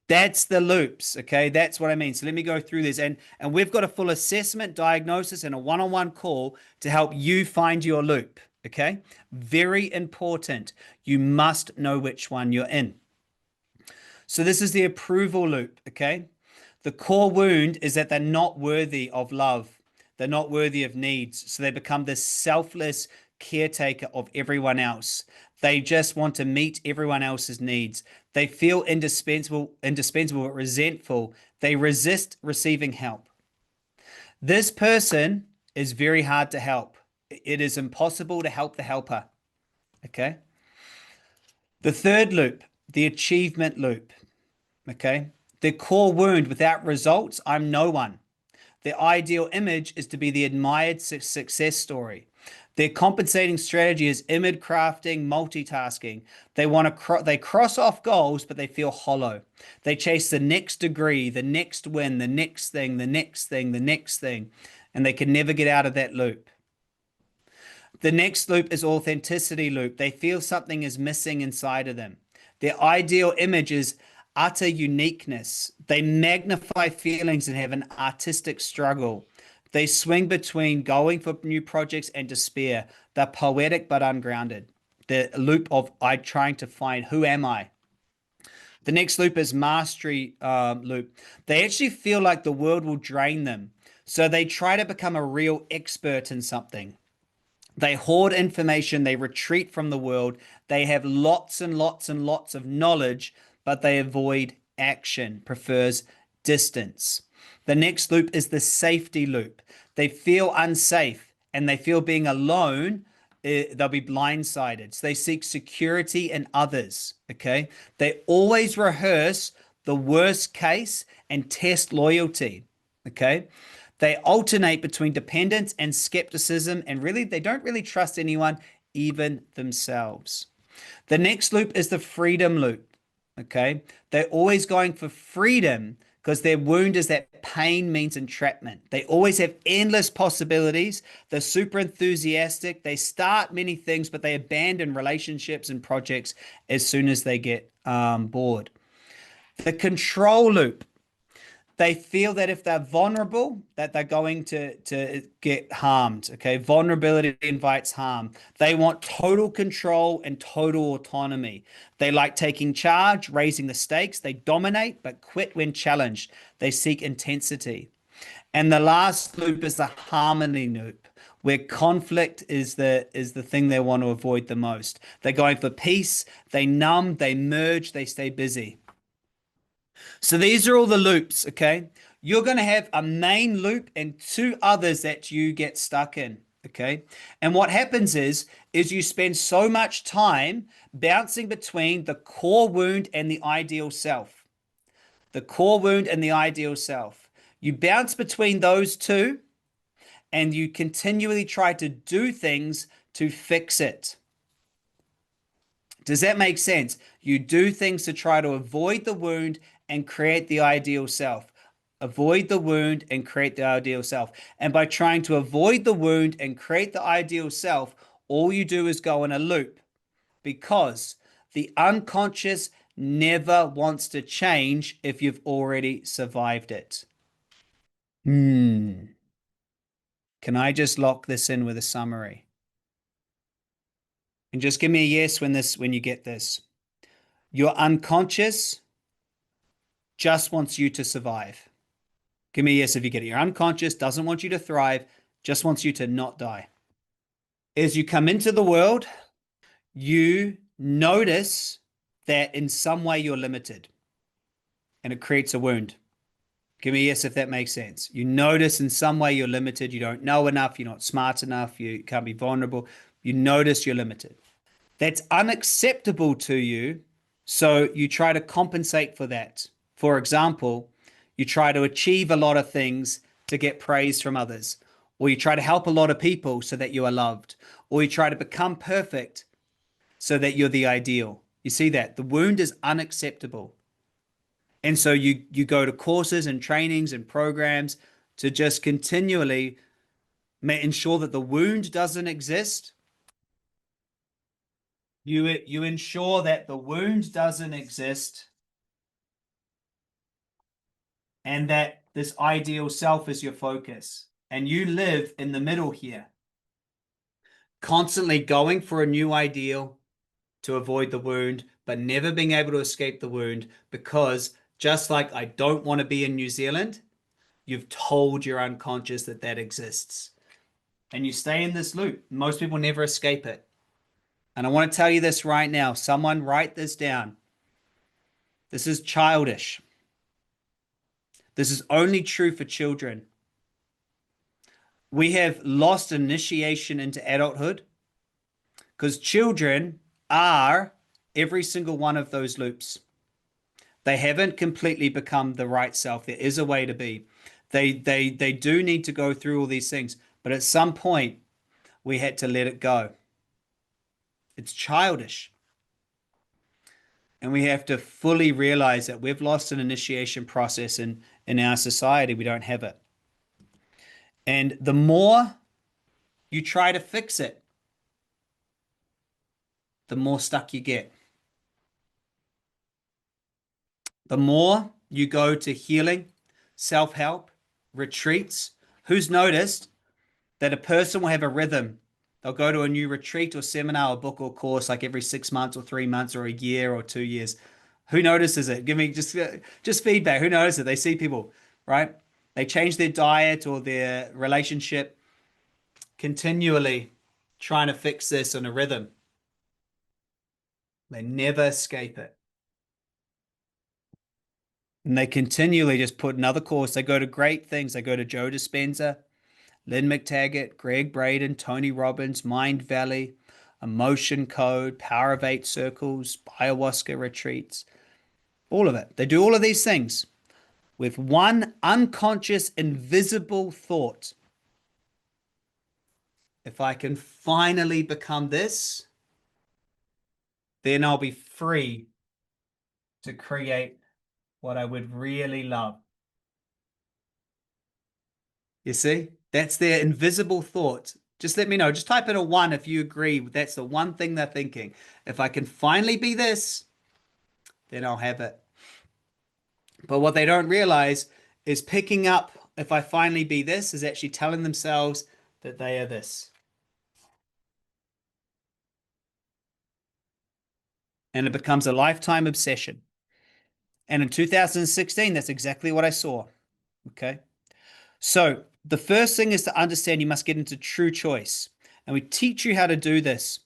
That's the loops, okay? That's what I mean. So let me go through this. And we've got a full assessment, diagnosis, and a one-on-one call to help you find your loop, okay? Very important. You must know which one you're in. So this is the approval loop, okay? The core wound is that they're not worthy of love. They're not worthy of needs. So they become this selfless caretaker of everyone else. They just want to meet everyone else's needs. They feel indispensable, but resentful. They resist receiving help. This person is very hard to help. It is impossible to help the helper. Okay. The third loop, the achievement loop. Okay. The core wound without results, I'm no one. Their ideal image is to be the admired success story. Their compensating strategy is image crafting, multitasking. They cross off goals, but they feel hollow. They chase the next degree, the next win, the next thing, the next thing, the next thing, and they can never get out of that loop. The next loop is authenticity loop. They feel something is missing inside of them. Their ideal image is utter uniqueness. They magnify feelings and have an artistic struggle. They swing between going for new projects and despair. They're poetic but ungrounded. The loop of I trying to find who am I. The next loop is mastery loop. They actually feel like the world will drain them. So they try to become a real expert in something. They hoard information, they retreat from the world, they have lots and lots and lots of knowledge, but they avoid action, prefers distance. The next loop is the safety loop. They feel unsafe and they feel being alone, they'll be blindsided. So they seek security in others. Okay. They always rehearse the worst case and test loyalty. Okay. They alternate between dependence and skepticism, and really, they don't really trust anyone, even themselves. The next loop is the freedom loop. Okay. They're always going for freedom because their wound is that pain means entrapment. They always have endless possibilities. They're super enthusiastic. They start many things, but they abandon relationships and projects as soon as they get bored. The control loop. They feel that if they're vulnerable, that they're going to get harmed. Okay. Vulnerability invites harm. They want total control and total autonomy. They like taking charge, raising the stakes. They dominate, but quit when challenged. They seek intensity. And the last loop is the harmony loop, where conflict is the thing they want to avoid the most. They're going for peace. They numb, they merge, they stay busy. So these are all the loops, okay? You're going to have a main loop and two others that you get stuck in, okay? And what happens is you spend so much time bouncing between the core wound and the ideal self. The core wound and the ideal self. You bounce between those two and you continually try to do things to fix it. Does that make sense? You do things to try to avoid the wound and create the ideal self. Avoid the wound and create the ideal self. And by trying to avoid the wound and create the ideal self, all you do is go in a loop because the unconscious never wants to change if you've already survived it. Hmm. Can I just lock this in with a summary? And just give me a yes when you get this. Your unconscious just wants you to survive. Give me a yes if you get it. Your unconscious doesn't want you to thrive, just wants you to not die. As you come into the world, you notice that in some way you're limited and it creates a wound. Give me a yes if that makes sense. You notice in some way you're limited. You don't know enough. You're not smart enough. You can't be vulnerable. You notice you're limited. That's unacceptable to you. So you try to compensate for that. For example, you try to achieve a lot of things to get praise from others, or you try to help a lot of people so that you are loved, or you try to become perfect so that you're the ideal. You see that? The wound is unacceptable. And so you go to courses and trainings and programs to just continually ensure that the wound doesn't exist. You ensure that the wound doesn't exist and that this ideal self is your focus. And you live in the middle here, constantly going for a new ideal to avoid the wound, but never being able to escape the wound because just like I don't want to be in New Zealand, you've told your unconscious that that exists. And you stay in this loop. Most people never escape it. And I want to tell you this right now. Someone write this down. This is childish. This is only true for children. We have lost initiation into adulthood because children are every single one of those loops. They haven't completely become the right self. There is a way to be. They do need to go through all these things, but at some point we had to let it go. It's childish. And we have to fully realize that we've lost an initiation process in our society. We don't have it. And the more you try to fix it, the more stuck you get. The more you go to healing, self-help, retreats. Who's noticed that a person will have a rhythm? They'll go to a new retreat or seminar or book or course like every 6 months or 3 months or a year or 2 years. Who notices it? Give me just feedback. Who notices it? They see people, right? They change their diet or their relationship continually trying to fix this on a rhythm. They never escape it. And they continually just put another course. They go to great things. They go to Joe Dispenza, Lynn McTaggart, Greg Braden, Tony Robbins, Mind Valley, Emotion Code, Power of Eight Circles, ayahuasca retreats, all of it. They do all of these things with one unconscious, invisible thought. If I can finally become this, then I'll be free to create what I would really love. You see, that's their invisible thought. Just let me know. Just type in a one if you agree. That's the one thing they're thinking. If I can finally be this, then I'll have it. But what they don't realize is picking up, if I finally be this, is actually telling themselves that they are this. And it becomes a lifetime obsession. And in 2016, that's exactly what I saw. Okay. So the first thing is to understand you must get into true choice. And we teach you how to do this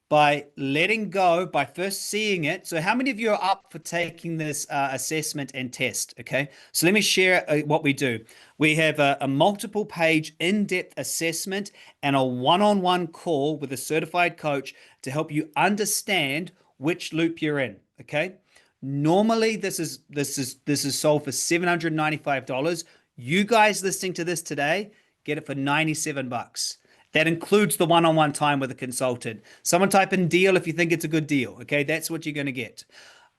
by letting go, by first seeing it. So how many of you are up for taking this assessment and test? Okay. So let me share what we do. We have a multiple page in-depth assessment and a one-on-one call with a certified coach to help you understand which loop you're in. Okay. Normally this is sold for $795. You guys listening to this today get it for 97 bucks. That includes the one-on-one time with a consultant. Someone type in deal if you think it's a good deal. Okay, that's what you're going to get.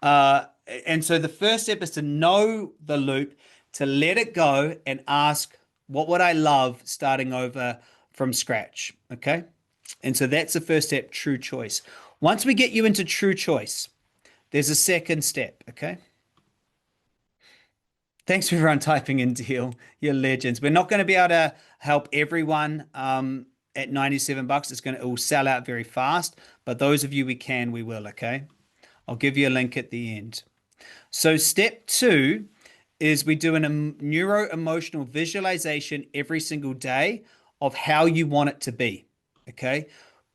And so the first step is to know the loop, to let it go and ask, what would I love starting over from scratch? Okay. And so that's the first step, true choice. Once we get you into true choice, there's a second step. Okay. Thanks for everyone typing in deal. You're legends. We're not going to be able to help everyone at 97 bucks. It will sell out very fast. But those of you we can, we will. Okay. I'll give you a link at the end. So step two is we do a neuro-emotional visualization every single day of how you want it to be. Okay.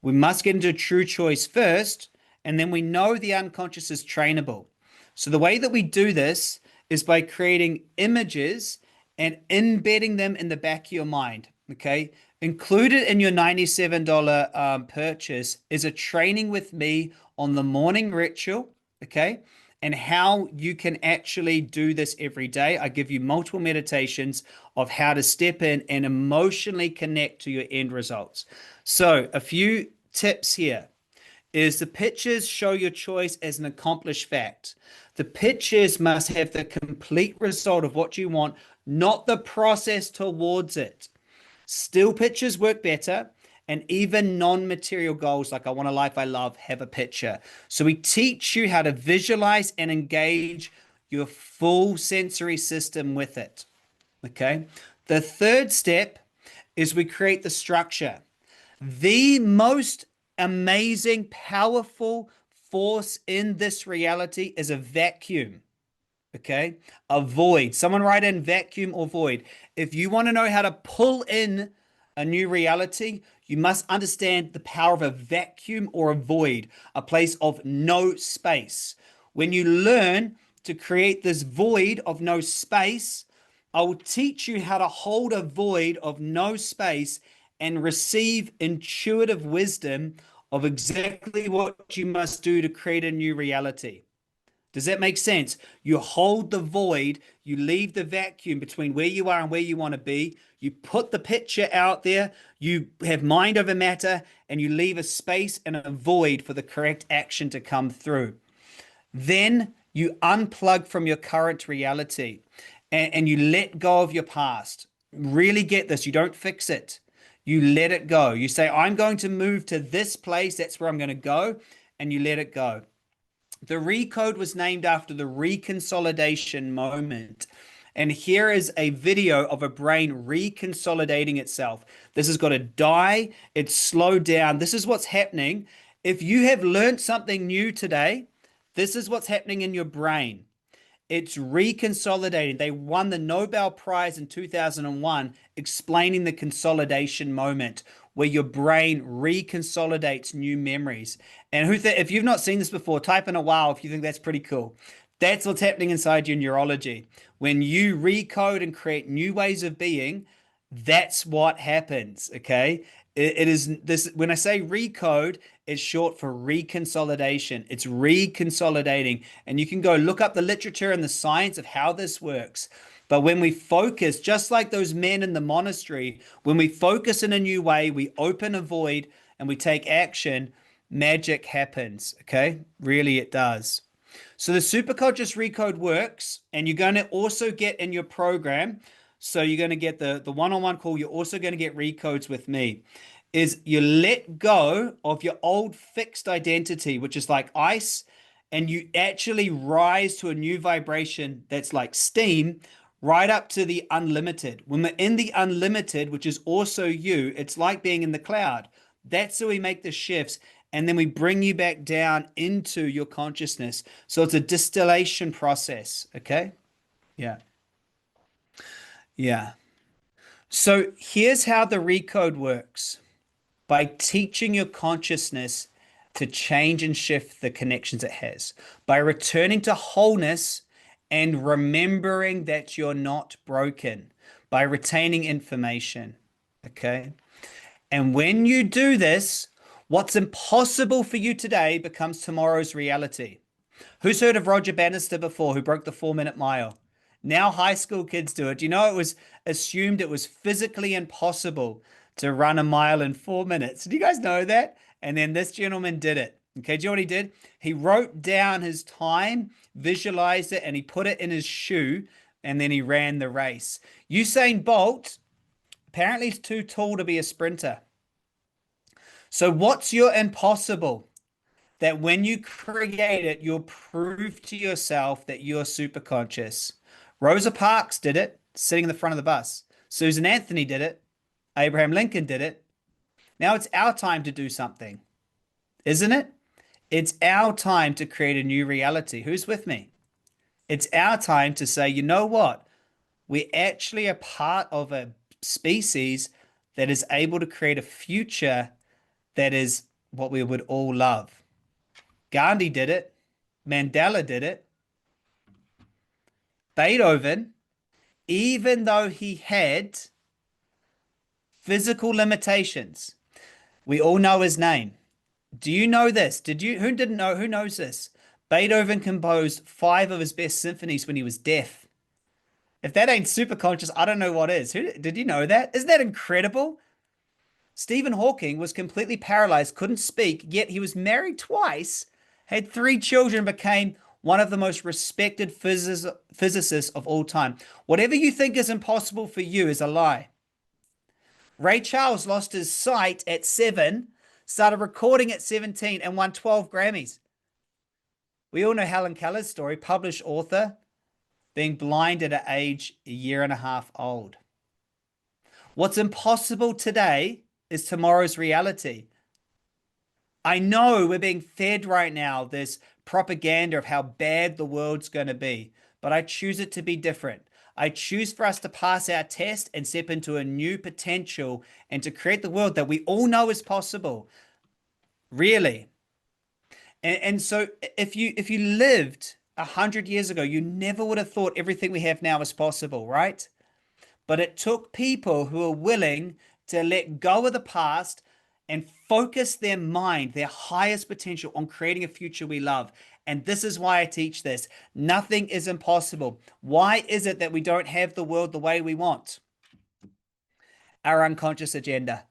We must get into a true choice first, and then we know the unconscious is trainable. So the way that we do this is by creating images and embedding them in the back of your mind. Okay. Included in your $97 purchase is a training with me on the morning ritual. Okay, and how you can actually do this every day. I give you multiple meditations of how to step in and emotionally connect to your end results. So, a few tips here is the pictures show your choice as an accomplished fact. The pictures must have the complete result of what you want, not the process towards it. Still pictures work better. And even non-material goals like I want a life I love have a picture. So we teach you how to visualize and engage your full sensory system with it. Okay. The third step is we create the structure. The most amazing, powerful force in this reality is a vacuum. Okay. A void. Someone write in vacuum or void. If you want to know how to pull in a new reality, you must understand the power of a vacuum or a void, a place of no space. When you learn to create this void of no space, I will teach you how to hold a void of no space and receive intuitive wisdom of exactly what you must do to create a new reality. Does that make sense? You hold the void, you leave the vacuum between where you are and where you want to be. You put the picture out there, you have mind over matter, and you leave a space and a void for the correct action to come through. Then you unplug from your current reality and you let go of your past. Really get this. You don't fix it. You let it go. You say, I'm going to move to this place. That's where I'm going to go. And you let it go. The recode was named after the reconsolidation moment. And here is a video of a brain reconsolidating itself. This has got to die. It's slowed down. This is what's happening. If you have learned something new today, this is what's happening in your brain. It's reconsolidating. They won the Nobel Prize in 2001 explaining the consolidation moment where your brain reconsolidates new memories. And if you've not seen this before, type in a wow if you think that's pretty cool. That's what's happening inside your neurology. When you recode and create new ways of being, that's what happens. Okay. It is this when I say recode, it's short for reconsolidation. It's reconsolidating. And you can go look up the literature and the science of how this works. But when we focus, just like those men in the monastery, when we focus in a new way, we open a void and we take action, magic happens. Okay. Really, it does. So the superconscious recode works, and you're going to also get in your program. So you're going to get the one-on-one call. You're also going to get recodes with me. Is you let go of your old fixed identity, which is like ice, and you actually rise to a new vibration that's like steam, right up to the unlimited. When we're in the unlimited, which is also you, it's like being in the cloud. That's how we make the shifts. And then we bring you back down into your consciousness. So it's a distillation process. Okay. Yeah. Yeah. So here's how the recode works. By teaching your consciousness to change and shift the connections it has, by returning to wholeness and remembering that you're not broken, by retaining information. Okay. And when you do this, what's impossible for you today becomes tomorrow's reality. Who's heard of Roger Bannister before, who broke the 4-minute mile? Now high school kids do it. Do you know it was assumed it was physically impossible to run a mile in 4 minutes? Do you guys know that? And then this gentleman did it. Okay, do you know what he did? He wrote down his time, visualized it, and he put it in his shoe, and then he ran the race. Usain Bolt apparently is too tall to be a sprinter. So what's your impossible? That when you create it, you'll prove to yourself that you're super conscious. Rosa Parks did it, sitting in the front of the bus. Susan Anthony did it. Abraham Lincoln did it. Now it's our time to do something, isn't it? It's our time to create a new reality. Who's with me? It's our time to say, you know what? We actually are part of a species that is able to create a future that is what we would all love. Gandhi did it. Mandela did it. Beethoven, even though he had physical limitations, we all know his name. Do you know this? Did you? Who didn't know? Who knows this? Beethoven composed five of his best symphonies when he was deaf. If that ain't super conscious, I don't know what is. Who did you know that? Isn't that incredible? Stephen Hawking was completely paralyzed, couldn't speak, yet he was married twice, had three children, became one of the most respected physicists of all time. Whatever you think is impossible for you is a lie. Ray Charles lost his sight at 7, started recording at 17, and won 12 Grammys. We all know Helen Keller's story, published author, being blind at an age a year and a half old. What's impossible today is tomorrow's reality. I know we're being fed right now this propaganda of how bad the world's going to be, but I choose it to be different. I choose for us to pass our test and step into a new potential and to create the world that we all know is possible. Really. And so if you lived 100 years ago, you never would have thought everything we have now is possible, right? But it took people who are willing to let go of the past and focus their mind, their highest potential, on creating a future we love. And this is why I teach this. Nothing is impossible. Why is it that we don't have the world the way we want? Our unconscious agenda.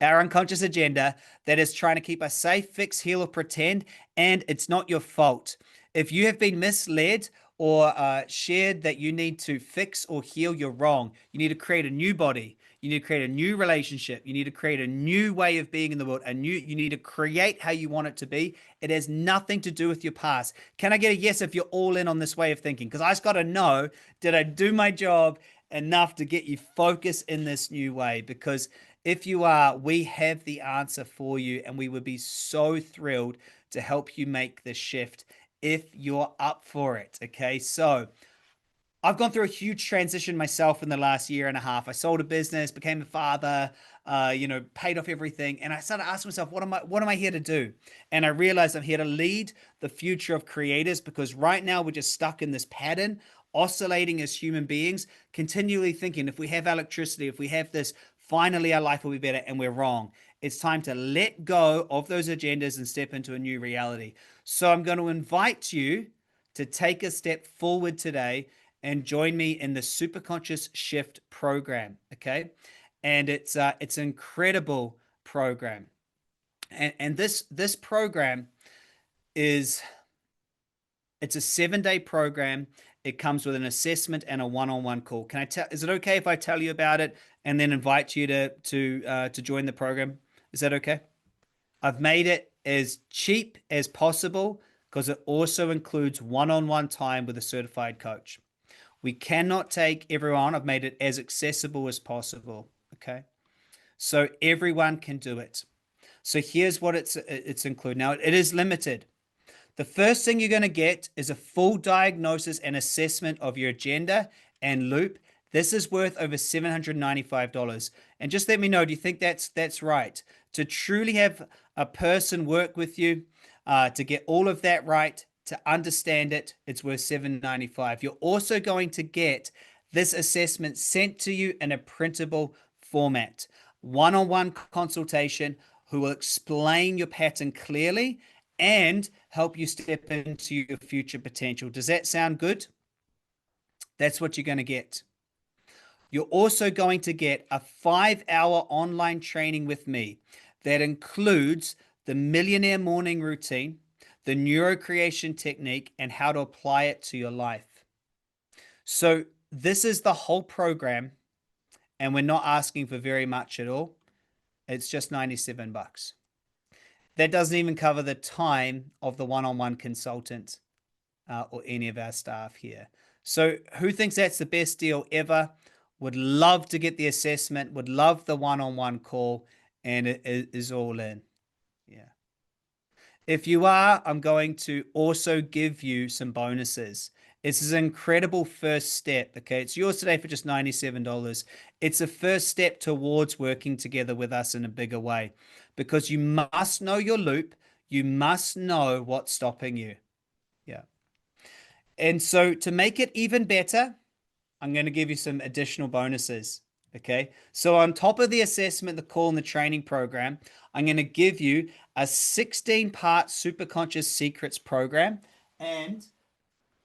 Our unconscious agenda that is trying to keep us safe, fix, heal, or pretend, and it's not your fault. If you have been misled or shared that you need to fix or heal, you're wrong. You need to create a new body. You need to create a new relationship. You need to create a new way of being in the world. You need to create how you want it to be. It has nothing to do with your past. Can I get a yes if you're all in on this way of thinking? Because I just got to know, did I do my job enough to get you focused in this new way? Because if you are, we have the answer for you, and we would be so thrilled to help you make the shift if you're up for it. Okay, so I've gone through a huge transition myself in the last year and a half. I sold a business, became a father, paid off everything, and I started asking myself, what am I here to do? And I realized I'm here to lead the future of creators, because right now we're just stuck in this pattern, oscillating as human beings, continually thinking if we have electricity, if we have this, finally our life will be better, and we're wrong. It's time to let go of those agendas and step into a new reality. So I'm going to invite you to take a step forward today and join me in the Superconscious Shift program. Okay. And it's an incredible program. And this program it's a 7-day program. It comes with an assessment and a one-on-one call. Is it okay if I tell you about it and then invite you to join the program? Is that okay? I've made it as cheap as possible because it also includes one-on-one time with a certified coach. We cannot take everyone. I've made it as accessible as possible. Okay. So everyone can do it. So here's what it's included. Now it is limited. The first thing you're going to get is a full diagnosis and assessment of your agenda and loop. This is worth over $795. And just let me know, do you think that's right? To truly have a person work with you, to get all of that right, to understand it, it's worth $795. You're also going to get this assessment sent to you in a printable format. One-on-one consultation who will explain your pattern clearly and help you step into your future potential. Does that sound good? That's what you're going to get. You're also going to get a 5-hour online training with me that includes the Millionaire Morning Routine, the NeuroCreation technique, and how to apply it to your life. So this is the whole program, and we're not asking for very much at all. It's just $97. That doesn't even cover the time of the one-on-one consultant or any of our staff here. So who thinks that's the best deal ever? Would love to get the assessment, would love the one-on-one call, and it is all in. Yeah. If you are, I'm going to also give you some bonuses. This is an incredible first step. Okay. It's yours today for just $97. It's a first step towards working together with us in a bigger way because you must know your loop. You must know what's stopping you. Yeah. And so to make it even better, I'm going to give you some additional bonuses. Okay. So, on top of the assessment, the call, and the training program, I'm going to give you a 16-part Superconscious Secrets program and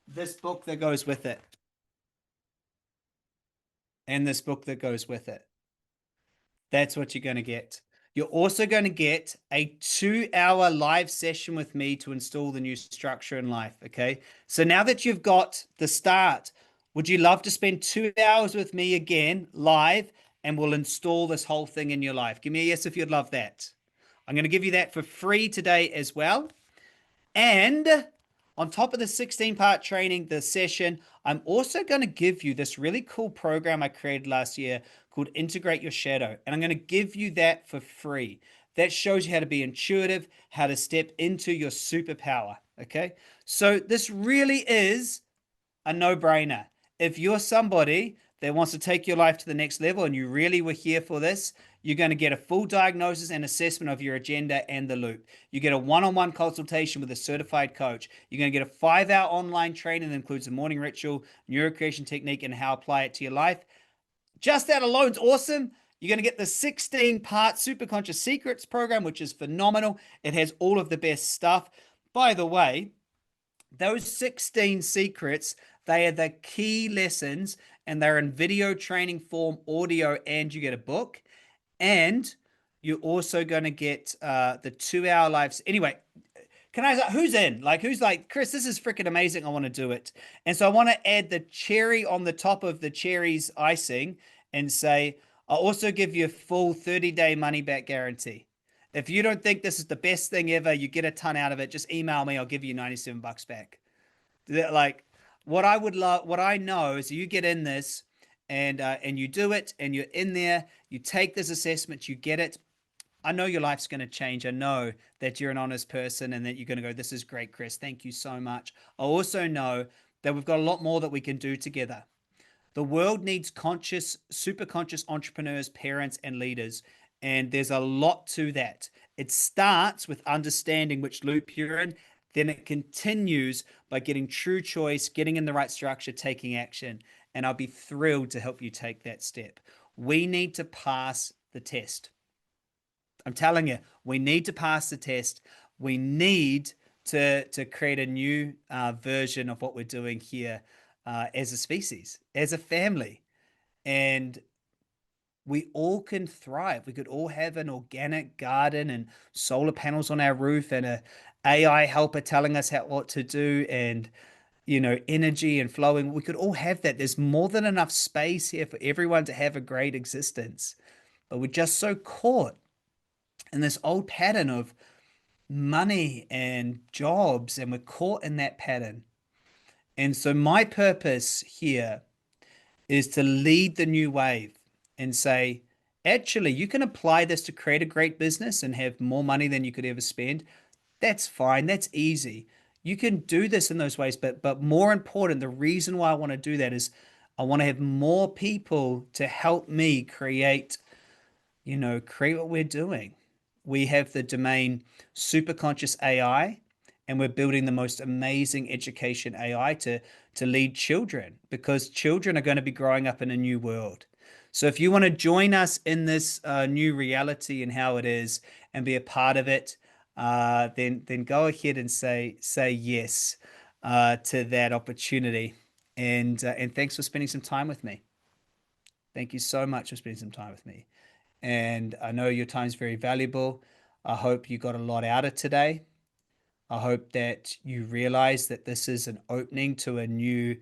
this book that goes with it. And this book that goes with it. That's what you're going to get. You're also going to get a 2-hour live session with me to install the new structure in life. Okay. So now that you've got the start, would you love to spend 2 hours with me again live and we'll install this whole thing in your life? Give me a yes if you'd love that. I'm going to give you that for free today as well. And on top of the 16-part training, the session, I'm also going to give you this really cool program I created last year called Integrate Your Shadow. And I'm going to give you that for free. That shows you how to be intuitive, how to step into your superpower. Okay. So this really is a no-brainer. If you're somebody that wants to take your life to the next level and you really were here for this, you're going to get a full diagnosis and assessment of your agenda and the loop. You get a one-on-one consultation with a certified coach. You're going to get a 5-hour online training that includes the morning ritual, NeuroCreation technique, and how to apply it to your life. Just that alone is awesome. You're going to get the 16-part Superconscious Secrets program, which is phenomenal. It has all of the best stuff. By the way, those 16 secrets, they are the key lessons and they're in video training form, audio, and you get a book. And you're also going to get the 2-hour lives. Anyway, can I, who's in? Like, who's like, Chris, this is freaking amazing. I want to do it. And so I want to add the cherry on the top of the cherry's icing and say, I'll also give you a full 30-day money back guarantee. If you don't think this is the best thing ever, you get a ton out of it, just email me. I'll give you 97 bucks back. Like, what I would love, what I know is you get in this and you do it and you're in there, you take this assessment, you get it. I know your life's going to change. I know that you're an honest person and that you're going to go, this is great, Chris. Thank you so much. I also know that we've got a lot more that we can do together. The world needs conscious, super conscious entrepreneurs, parents, and leaders. And there's a lot to that. It starts with understanding which loop you're in. Then it continues by getting true choice, getting in the right structure, taking action. And I'll be thrilled to help you take that step. We need to pass the test. I'm telling you, we need to pass the test. We need to create a new version of what we're doing here as a species, as a family. And we all can thrive. We could all have an organic garden and solar panels on our roof and a AI helper telling us what to do and energy and flowing. We could all have that. There's more than enough space here for everyone to have a great existence. But we're just so caught in this old pattern of money and jobs, and we're caught in that pattern. And so my purpose here is to lead the new wave and say, actually, you can apply this to create a great business and have more money than you could ever spend. That's fine. That's easy. You can do this in those ways, but more important, the reason why I want to do that is I want to have more people to help me create what we're doing. We have the domain Superconscious AI, and we're building the most amazing education AI to lead children because children are going to be growing up in a new world. So if you want to join us in this new reality and how it is and be a part of it, then go ahead and say yes to that opportunity. And thanks for spending some time with me. Thank you so much for spending some time with me. And I know your time is very valuable. I hope you got a lot out of today. I hope that you realize that this is an opening to a new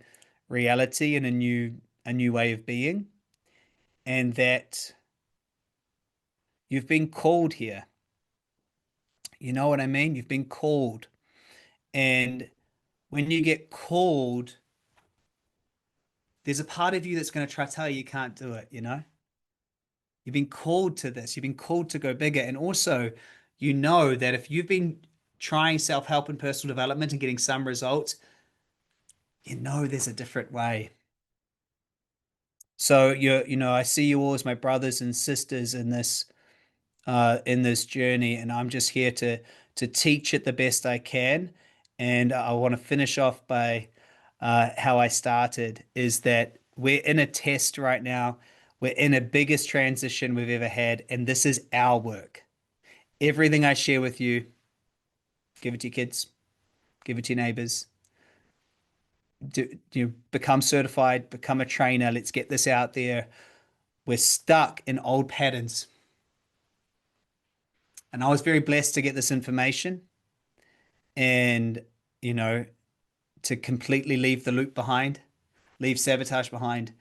reality and a new way of being, and that you've been called here. You know what I mean? You've been called. And when you get called, there's a part of you that's going to try to tell you can't do it, You've been called to this. You've been called to go bigger. And also, you know that if you've been trying self-help and personal development and getting some results, you know there's a different way. So I see you all as my brothers and sisters in this journey, and I'm just here to teach it the best I can. And I want to finish off by how I started, is that we're in a test right now. We're in a biggest transition we've ever had, and this is our work. Everything I share with you, give it to your kids, give it to your neighbors. Become certified, become a trainer. Let's get this out there. We're stuck in old patterns. And I was very blessed to get this information and, you know, to completely leave the loop behind, leave sabotage behind,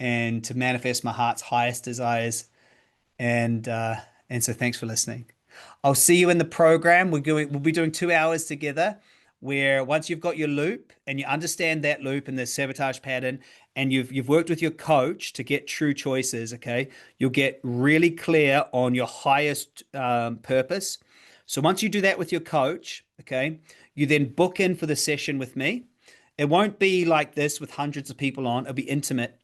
and to manifest my heart's highest desires. And so thanks for listening. I'll see you in the program. We'll be doing 2 hours together, where once you've got your loop and you understand that loop and the sabotage pattern, and you've worked with your coach to get true choices, okay, you'll get really clear on your highest purpose. So once you do that with your coach, okay, you then book in for the session with me. It won't be like this with hundreds of people on. It'll be intimate.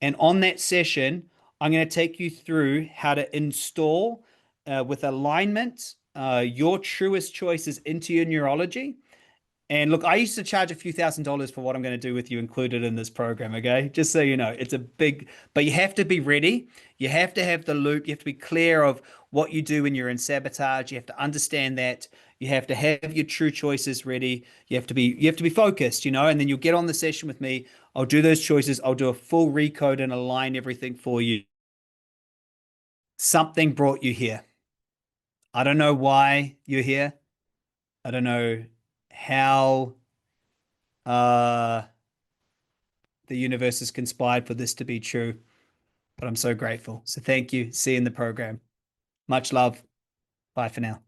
And on that session, I'm going to take you through how to install with alignment your truest choices into your neurology. And look, I used to charge a few $1,000s for what I'm going to do with you included in this program, okay? Just so you know, it's a big, but you have to be ready. You have to have the loop. You have to be clear of what you do when you're in sabotage. You have to understand that. You have to have your true choices ready. You have to be focused, and then you'll get on the session with me. I'll do those choices. I'll do a full recode and align everything for you. Something brought you here. I don't know why you're here. I don't know how uh the universe has conspired for this to be true, but I'm so grateful. So thank you. See you in the program. Much love. Bye for now.